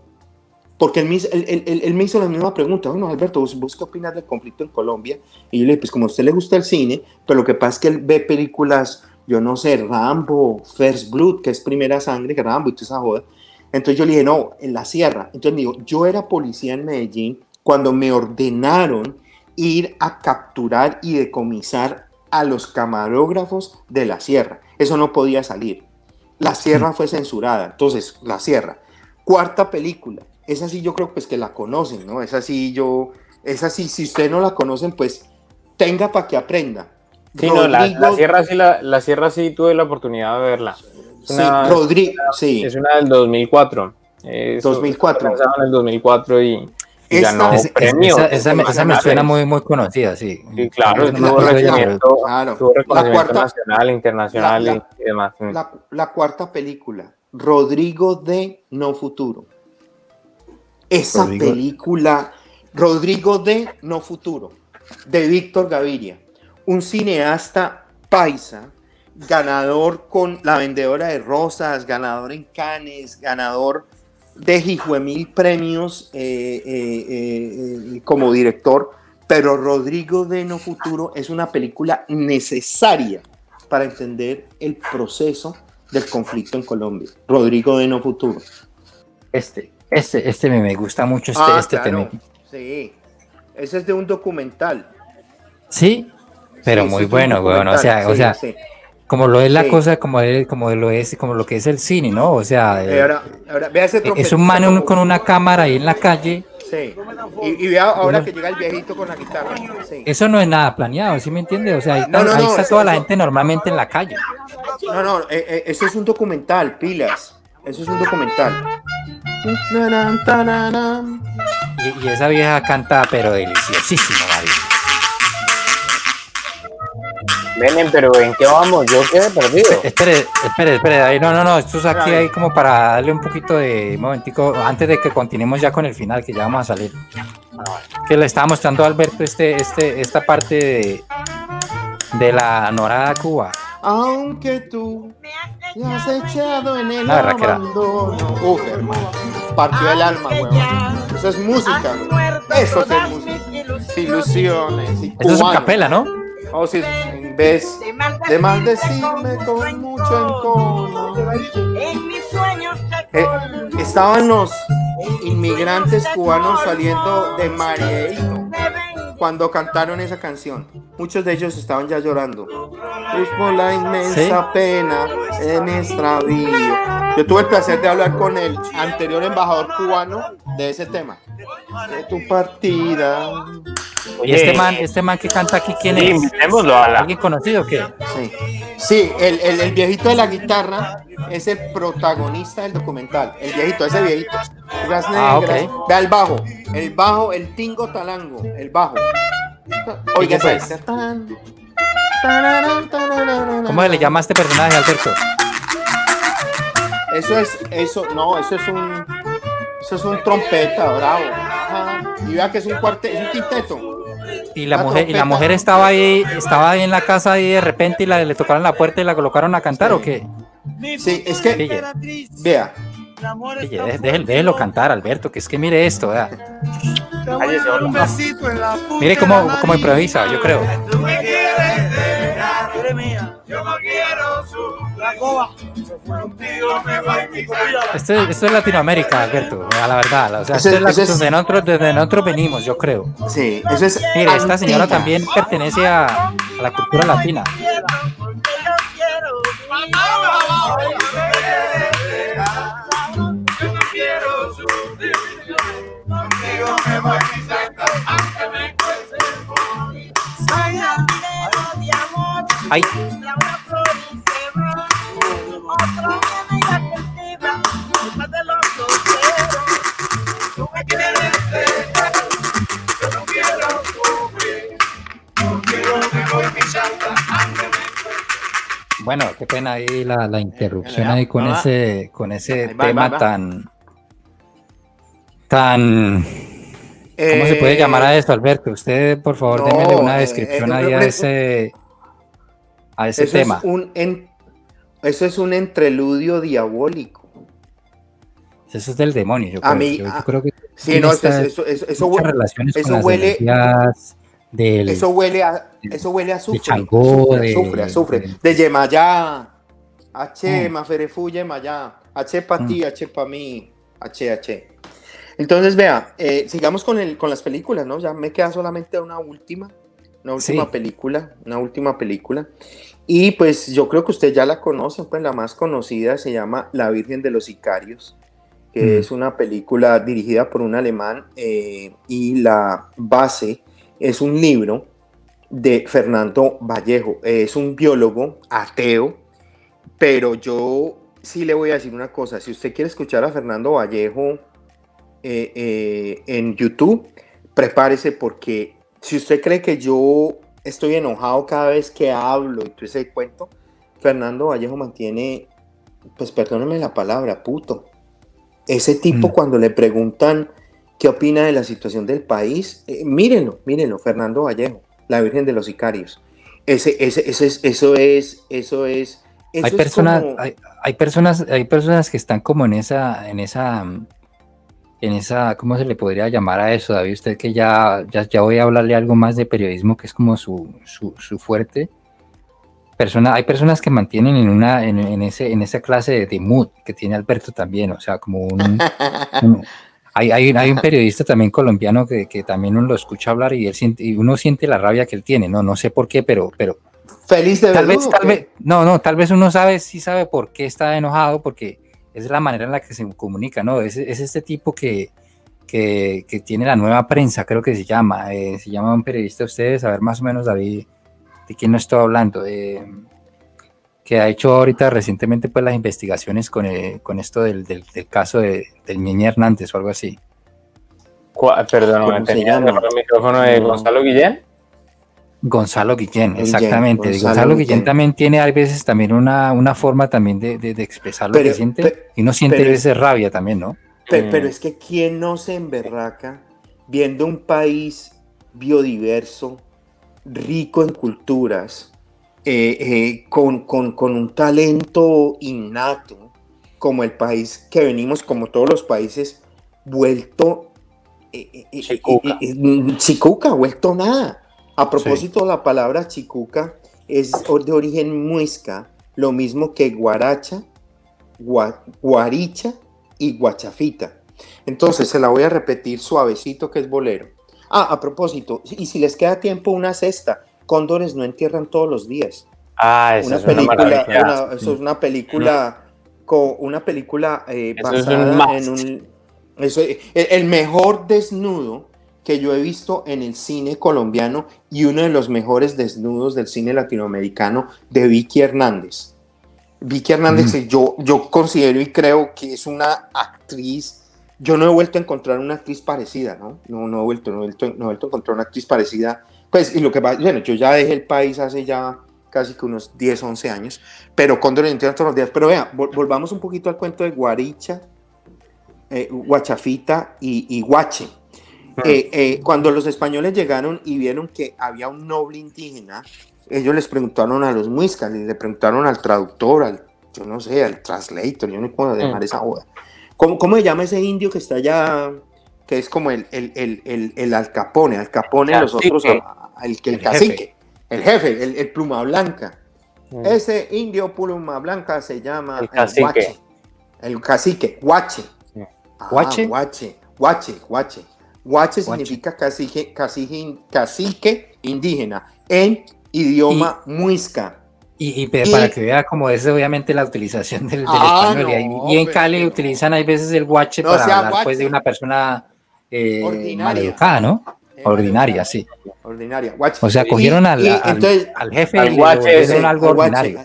porque él me hizo la misma pregunta. Bueno, Alberto, ¿vos qué opinas del conflicto en Colombia? Y yo le dije, pues como a usted le gusta el cine, pero lo que pasa es que él ve películas, yo no sé, Rambo, First Blood, que es Primera Sangre, que Rambo y toda esa joda. Entonces yo le dije, no, en La Sierra. Entonces me dijo, yo era policía en Medellín cuando me ordenaron ir a capturar y decomisar a los camarógrafos de La Sierra. Eso no podía salir. La Sierra fue censurada. Entonces, La Sierra. Cuarta película. Esa sí yo creo pues que la conocen, ¿no? Esa sí, si ustedes no la conocen, pues tenga para que aprenda. Sí, Rodrigo, no, la Sierra sí tuve la oportunidad de verla. Rodrigo, sí. Es una del 2004. 2004. En el 2004 y ganó premios. Esa me suena muy, muy conocida, sí. Sí, claro, tuvo reconocimiento nacional, internacional y demás. La cuarta película, Rodrigo de No Futuro. Esa película, Rodrigo de No Futuro, de Víctor Gaviria, un cineasta paisa, ganador con La Vendedora de Rosas, ganador en Cannes, ganador de hijuemil premios como director, pero Rodrigo de No Futuro es una película necesaria para entender el proceso del conflicto en Colombia. Rodrigo de No Futuro. Me gusta mucho tema. Sí, ese es de un documental. Sí, pero muy bueno, weón. O sea, como lo es la cosa, como lo que es el cine, ¿no? O sea, ahora vea ese es un man con una cámara ahí en la calle. Sí. Y vea ahora que llega el viejito con la guitarra. Sí. Eso no es nada planeado, ¿sí me entiende? O sea, ahí está toda la gente normalmente en la calle. Eso es un documental, pilas. Eso es un documental. Y esa vieja canta, pero deliciosísimo, David. Venen, pero ¿en qué vamos? Yo quedé perdido. Espere, David. No, esto es aquí ahí como para darle un poquito de momentico, antes de que continuemos ya con el final, que ya vamos a salir. Que le estaba mostrando a Alberto esta parte de la Norada Cuba. Aunque tú me has echado en el abandono. Hermano, partió el alma, huevón. Eso es música, eso es música. Ilusiones. Eso es capela, ¿no? Oh, sí, en vez de maldecirme con mucho encono. Estaban los inmigrantes cubanos saliendo de Marieito cuando cantaron esa canción. Muchos de ellos estaban ya llorando. Es por la inmensa pena en extravío. Yo tuve el placer de hablar con el anterior embajador cubano de ese tema. De tu partida. Oye, este man que canta aquí, ¿quién es? Invitémoslo a ¿Alguien conocido o qué? Sí, el viejito de la guitarra es el protagonista del documental. El viejito, ese viejito. Okay. Ve al bajo, el tingo talango, el bajo. Oiga, pues. ¿Cómo se le llama a este personaje, Alberto? Eso es un trompeta, bravo. Ajá. Y vea que es un quinteto. Y la mujer estaba ahí en la casa y de repente le tocaron la puerta y la colocaron a cantar, ¿o qué? Sí, es que vea. Déjelo cantar, Alberto, que es que mire esto, vea. Mire cómo improvisa, yo creo. Esto es Latinoamérica, Alberto, a la verdad. O sea, desde nosotros venimos, yo creo. Sí, eso es. Mire, esta señora también pertenece a la cultura latina. Ay. Bueno, qué pena ahí la interrupción ahí con ese tema tan ¿cómo se puede llamar a esto, Alberto? Usted, por favor, démele una descripción ahí a ese tema. Eso es un entreludio diabólico. Eso es del demonio, yo creo. Yo creo que sí, no, eso huele a azufre. De Yemayá. H, Maferefu, Yemayá. H pa' ti, H pa' mí. H. Entonces, vea, sigamos con las películas, ¿no? Ya me queda solamente una última película. Y pues yo creo que usted ya la conoce, pues la más conocida se llama La Virgen de los Sicarios, que es una película dirigida por un alemán y la base es un libro de Fernando Vallejo. Es un biólogo ateo, pero yo sí le voy a decir una cosa. Si usted quiere escuchar a Fernando Vallejo en YouTube, prepárese porque si usted cree que yo estoy enojado cada vez que hablo y todo ese cuento, Fernando Vallejo mantiene, pues perdóneme la palabra, puto. Ese tipo cuando le preguntan qué opina de la situación del país, mírenlo, Fernando Vallejo, la Virgen de los Sicarios. Eso es hay personas que están como en esa, ¿cómo se le podría llamar a eso, David? Usted que ya voy a hablarle algo más de periodismo, que es como su fuerte. Hay personas que mantienen en esa clase de mood que tiene Alberto también, o sea, como hay un periodista también colombiano que también uno lo escucha hablar y uno siente la rabia que él tiene, no sé por qué, pero feliz de tal vez tal vez uno sí sabe por qué está enojado, porque es la manera en la que se comunica, ¿no? Es este tipo que tiene la Nueva Prensa, creo que se llama un periodista, ustedes, a ver más o menos, David, ¿de quién no estoy hablando? Que ha hecho ahorita recientemente pues las investigaciones con esto del caso del Ñeñe Hernández o algo así. Perdón, ¿tenía el micrófono de Gonzalo Guillén? Gonzalo Guillén, exactamente. Gonzalo Guillén también tiene a veces también una forma también de expresar lo que siente, y uno siente a veces rabia también, ¿no? Pero es que ¿quién no se emberraca viendo un país biodiverso, rico en culturas, con un talento innato, como el país que venimos, como todos los países, vuelto chicuca, vuelto nada? A propósito, sí. La palabra chicuca es de origen muisca, lo mismo que guaracha, guaricha y guachafita. Entonces se la voy a repetir suavecito, que es bolero. A propósito, y si les queda tiempo, una cesta. Cóndores no entierran todos los días. Eso es una maravilla. Eso es una película basada en el mejor desnudo que yo he visto en el cine colombiano y uno de los mejores desnudos del cine latinoamericano, de Vicky Hernández. Vicky Hernández, yo considero y creo que es una actriz. Yo no he vuelto a encontrar una actriz parecida, ¿no? No he vuelto a encontrar una actriz parecida. Pues, y lo que pasa, bueno, yo ya dejé el país hace ya casi que unos 10, 11 años, pero Cóndor entierran todos los días. Pero vea, volvamos un poquito al cuento de Guaricha, Guachafita y Guache. Cuando los españoles llegaron y vieron que había un noble indígena, ellos les preguntaron a los muiscas, le preguntaron al traductor, yo no sé, al translator, yo no sé cómo llamar esa boda. ¿Cómo se llama ese indio que está allá, que es como el Al Capone los otros, el cacique, el jefe, el pluma blanca? Ese indio pluma blanca se llama el cacique, Guache. Guache significa cacique indígena en idioma muisca. Y para que vea como es obviamente la utilización del español. Y en Cali utilizan hay veces el guache para hablar pues de una persona maleducada, ¿no? Ordinaria, sí. Ordinaria, guache. O sea, cogieron al jefe al guache, y le algo ordinario.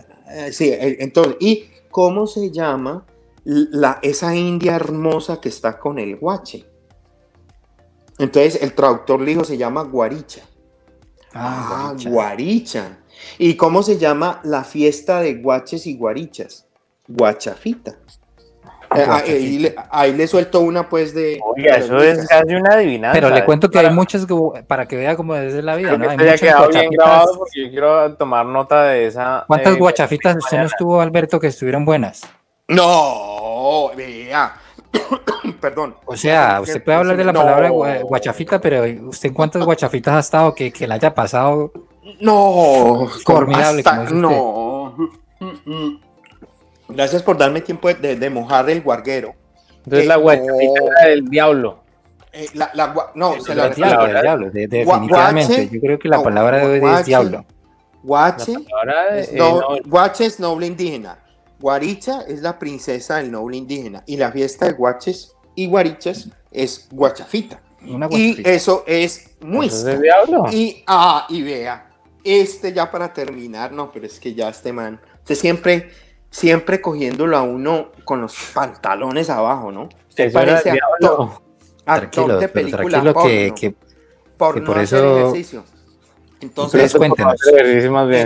Sí, entonces, ¿y cómo se llama esa india hermosa que está con el guache? Entonces el traductor le dijo, se llama Guaricha. Guaricha. ¿Y cómo se llama la fiesta de guaches y guarichas? Guachafita. Ahí le suelto una pues de... Oiga, eso es casi una adivinanza. Pero le cuento que hay muchas, para que vea cómo es la vida, ¿no? Hay muchas quedado bien grabado porque yo quiero tomar nota de esa... ¿Cuántas guachafitas usted no estuvo, Alberto, que estuvieron buenas? No, vea... Perdón. O sea, usted puede hablar de la palabra guachafita, pero ¿usted en cuántas guachafitas ha estado que le haya pasado? No, formidable. No. Gracias por darme tiempo de mojar el guarguero. Entonces la guachafita era del diablo. Diablo, definitivamente. Yo creo que la palabra de hoy es diablo. Guache es noble indígena. Guaricha es la princesa del noble indígena y la fiesta de guaches y guarichas es guachafita. Y eso es muisca. Y vea, ya para terminar, no, pero es que ya este man, usted siempre cogiéndolo a uno con los pantalones abajo, ¿no? Usted parece actor. actor de película tranquilo porno. que por no por hacer eso... ejercicio. Entonces, cuéntenos.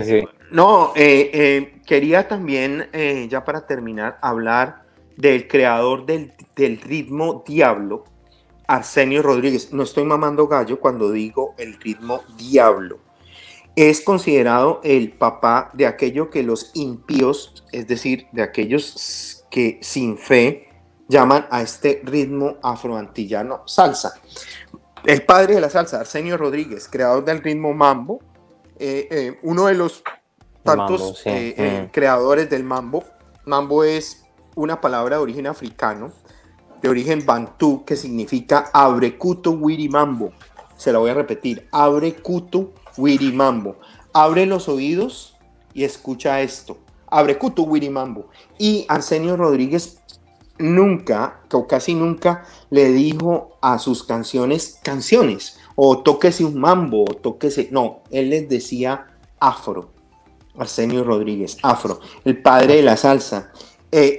Sí. No, quería también, ya para terminar, hablar del creador del ritmo diablo, Arsenio Rodríguez. No estoy mamando gallo cuando digo el ritmo diablo. Es considerado el papá de aquello que los impíos, es decir, de aquellos que sin fe llaman a este ritmo afroantillano salsa. El padre de la salsa, Arsenio Rodríguez, creador del ritmo mambo, uno de los tantos creadores del mambo. Mambo es una palabra de origen africano, de origen bantú, que significa abrekutu wiri mambo. Se la voy a repetir, abrekutu wiri mambo. Abre los oídos y escucha esto, abrekutu wiri mambo. Y Arsenio Rodríguez nunca, o casi nunca, le dijo a sus canciones, o tóquese un mambo, o tóquese, no, él les decía afro. Arsenio Rodríguez, afro, el padre de la salsa.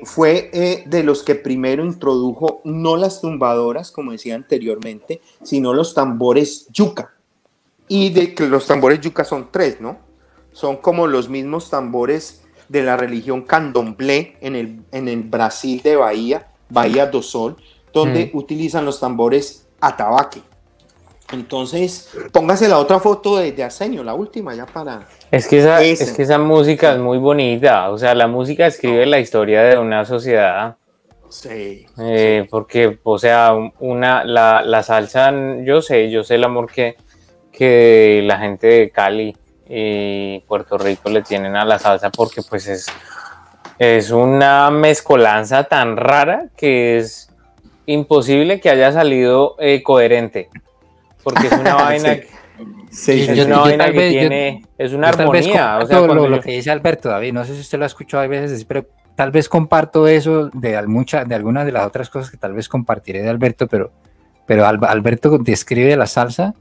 Fue de los que primero introdujo no las tumbadoras, como decía anteriormente, sino los tambores yuca. Y de que los tambores yuca son 3, ¿no? Son como los mismos tambores de la religión candomblé en el Brasil de Bahía do Sol, donde utilizan los tambores atabaque. Entonces, póngase la otra foto de Arsenio, la última ya para... Es que esa música es muy bonita, o sea, la música escribe la historia de una sociedad. Sí. Porque, o sea, la salsa, yo sé el amor que la gente de Cali y Puerto Rico le tienen a la salsa, porque pues es una mezcolanza tan rara que es imposible que haya salido coherente, porque es una vaina es una armonía. O sea, lo que dice Alberto, David, no sé si usted lo ha escuchado a veces, pero tal vez comparto eso de algunas de las otras cosas que tal vez compartiré de Alberto, pero Alberto describe la salsa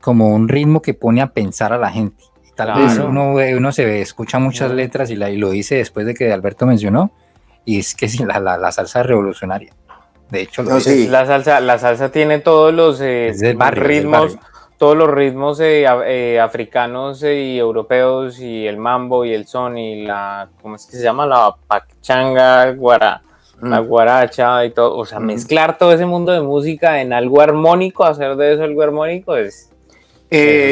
como un ritmo que pone a pensar a la gente. Tal vez uno escucha muchas letras y lo dice después de que Alberto mencionó, y es que sí, la salsa es revolucionaria. De hecho, la salsa tiene todos los ritmos, todos los ritmos africanos y europeos, y el mambo y el son y ¿cómo es que se llama? La pachanga, la guaracha y todo. O sea, mezclar todo ese mundo de música en algo armónico, hacer de eso algo armónico es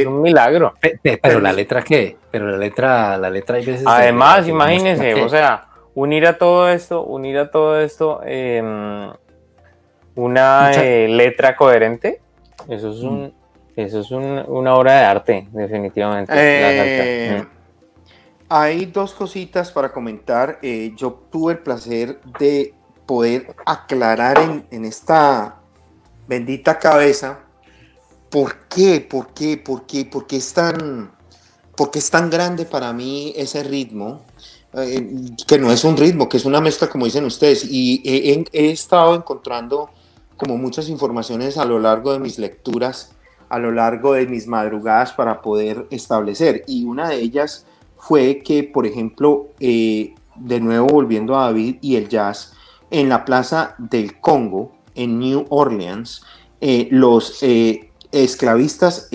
un milagro. Pero la letra, ¿qué? Pero la letra hay veces... Además, imagínense, o sea, unir a todo esto una letra coherente, eso es una obra de arte, definitivamente. Hay dos cositas para comentar. Yo tuve el placer de poder aclarar en esta bendita cabeza por qué es tan grande para mí ese ritmo, que no es un ritmo, que es una mezcla, como dicen ustedes, y he estado encontrando como muchas informaciones a lo largo de mis lecturas, a lo largo de mis madrugadas, para poder establecer, y una de ellas fue que, por ejemplo, de nuevo volviendo a David y el jazz, en la Plaza del Congo, en New Orleans, los esclavistas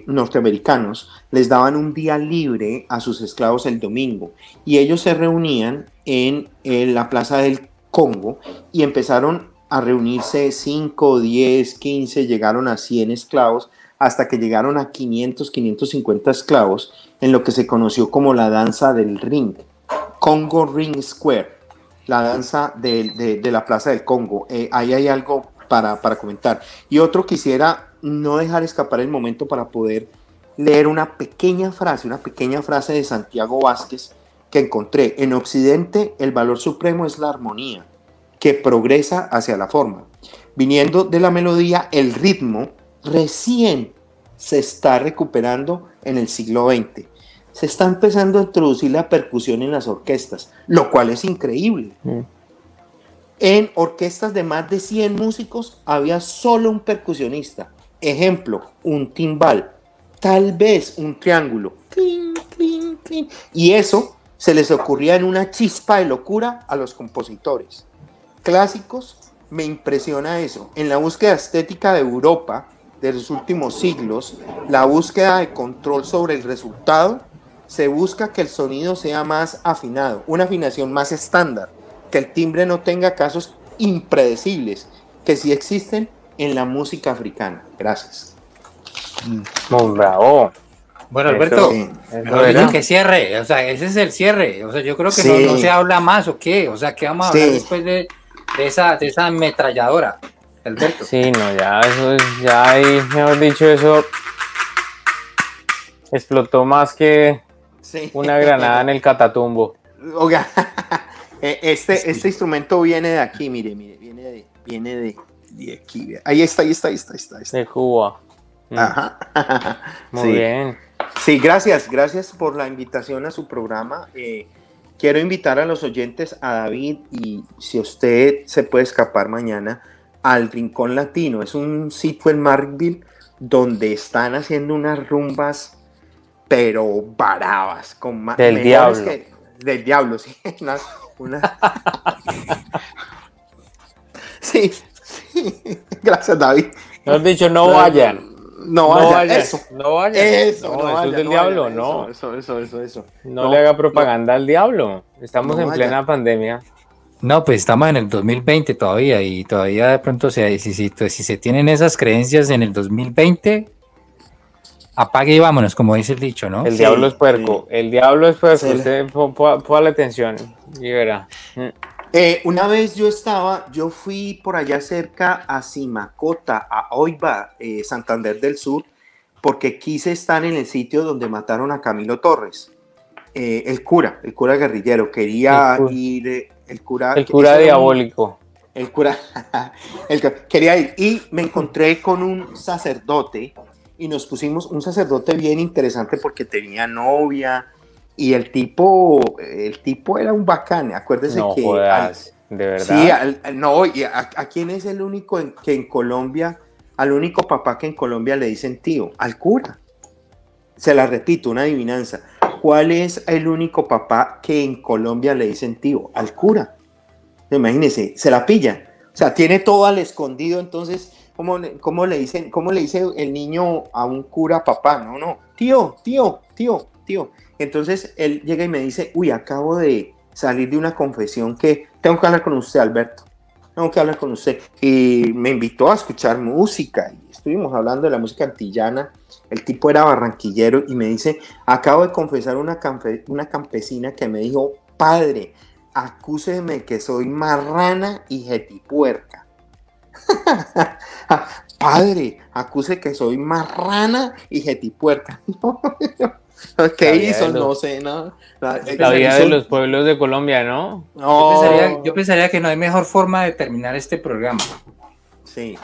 norteamericanos les daban un día libre a sus esclavos el domingo, y ellos se reunían en la Plaza del Congo y empezaron a reunirse 5, 10, 15, llegaron a 100 esclavos, hasta que llegaron a 500, 550 esclavos, en lo que se conoció como la danza del ring, Congo Ring Square, la danza de la Plaza del Congo. Ahí hay algo para comentar. Y otro, quisiera no dejar escapar el momento para poder leer una pequeña frase de Santiago Vázquez que encontré. En Occidente, el valor supremo es la armonía, que progresa hacia la forma. Viniendo de la melodía, el ritmo recién se está recuperando en el siglo XX. Se está empezando a introducir la percusión en las orquestas, lo cual es increíble. En orquestas de más de 100 músicos había solo un percusionista. Ejemplo, un timbal, tal vez un triángulo. Clink, clink, clink. Y eso se les ocurría en una chispa de locura a los compositores clásicos, me impresiona eso. En la búsqueda estética de Europa de los últimos siglos, la búsqueda de control sobre el resultado, se busca que el sonido sea más afinado, una afinación más estándar, que el timbre no tenga casos impredecibles, que sí existen en la música africana. Gracias. Muy bravo. Bueno, Alberto, que cierre, o sea, ese es el cierre, o sea, yo creo que no se habla más, ¿o qué? O sea, ¿qué vamos a hablar después de esa ametralladora, Alberto? Sí, no, ya eso es, ya ahí, mejor dicho, eso explotó más que una granada en el Catatumbo. Oiga, este instrumento viene de aquí, mire, viene de aquí, ahí está. De Cuba. Ajá. Muy bien. Sí, gracias por la invitación a su programa. Quiero invitar a los oyentes, a David, y si usted se puede escapar mañana, al Rincón Latino. Es un sitio en Markville donde están haciendo unas rumbas, pero bravas, con del diablo. Del diablo, sí. Sí. Gracias, David. No has dicho no vayan. No vaya. Eso es del diablo, no. Eso. No le haga propaganda al diablo. Estamos en plena pandemia. No, pues estamos en el 2020 todavía, y todavía de pronto, si se tienen esas creencias en el 2020, apague y vámonos, como dice el dicho, ¿no? El diablo es puerco. El diablo es puerco. Usted ponga atención y verá. Una vez yo fui por allá cerca a Simacota, a Oiba, Santander del Sur, porque quise estar en el sitio donde mataron a Camilo Torres, el cura guerrillero, quería ir, el cura diabólico. Quería ir, y me encontré con un sacerdote, y nos pusimos, un sacerdote bien interesante porque tenía novia, y el tipo era un bacán, acuérdese no, que... Jodas, de verdad. Sí, ¿a quién es el único que en Colombia, al único papá que en Colombia le dicen tío? Al cura. Se la repito, una adivinanza. ¿Cuál es el único papá que en Colombia le dicen tío? Al cura. Imagínense, se la pillan. O sea, tiene todo al escondido, entonces, ¿cómo le dice el niño a un cura papá? No, tío. Entonces él llega y me dice, uy, acabo de salir de una confesión que tengo que hablar con usted, Alberto. Tengo que hablar con usted. Y me invitó a escuchar música y estuvimos hablando de la música antillana. El tipo era barranquillero y me dice, acabo de confesar una campesina que me dijo, padre, acúseme que soy marrana y jetipuerca. Padre, acuse que soy marrana y jetipuerca. ¿Qué hizo? No sé, ¿no? La vida de los pueblos de Colombia, ¿no? Yo pensaría que no hay mejor forma de terminar este programa. Sí.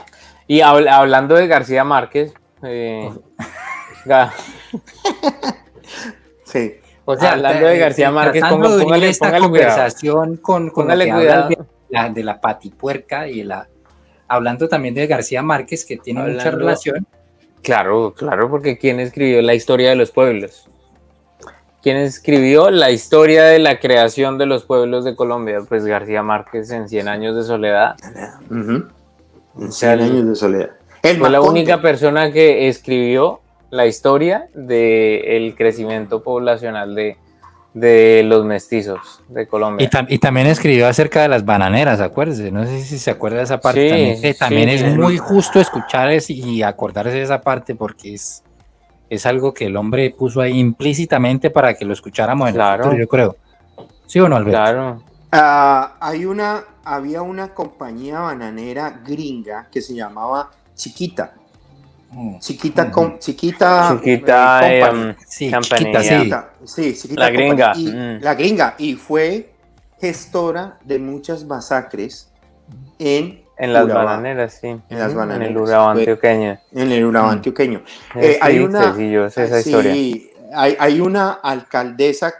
Y hablando de García Márquez, sí. O sea, hablando de García Márquez, póngale esta conversación con cuidado de la patipuerca y hablando también de García Márquez, que tiene mucha relación. Claro, porque ¿quién escribió la historia de los pueblos? ¿Quién escribió la historia de la creación de los pueblos de Colombia? Pues García Márquez en 100 años de soledad. En 100 años de soledad. Fue la única persona que escribió la historia del crecimiento poblacional de los mestizos de Colombia. Y también escribió acerca de las bananeras, acuérdese, no sé si se acuerda de esa parte. También es muy justo escuchar y acordarse de esa parte porque es algo que el hombre puso ahí implícitamente para que lo escucháramos en el futuro, yo creo. ¿Sí o no, Alberto? Claro. Había una compañía bananera gringa que se llamaba Chiquita. Chiquita la gringa. La gringa. Y fue gestora de muchas masacres en las bananeras, sí. En las bananeras. En el Urabá antioqueño. En el Urabá antioqueño. Hay una alcaldesa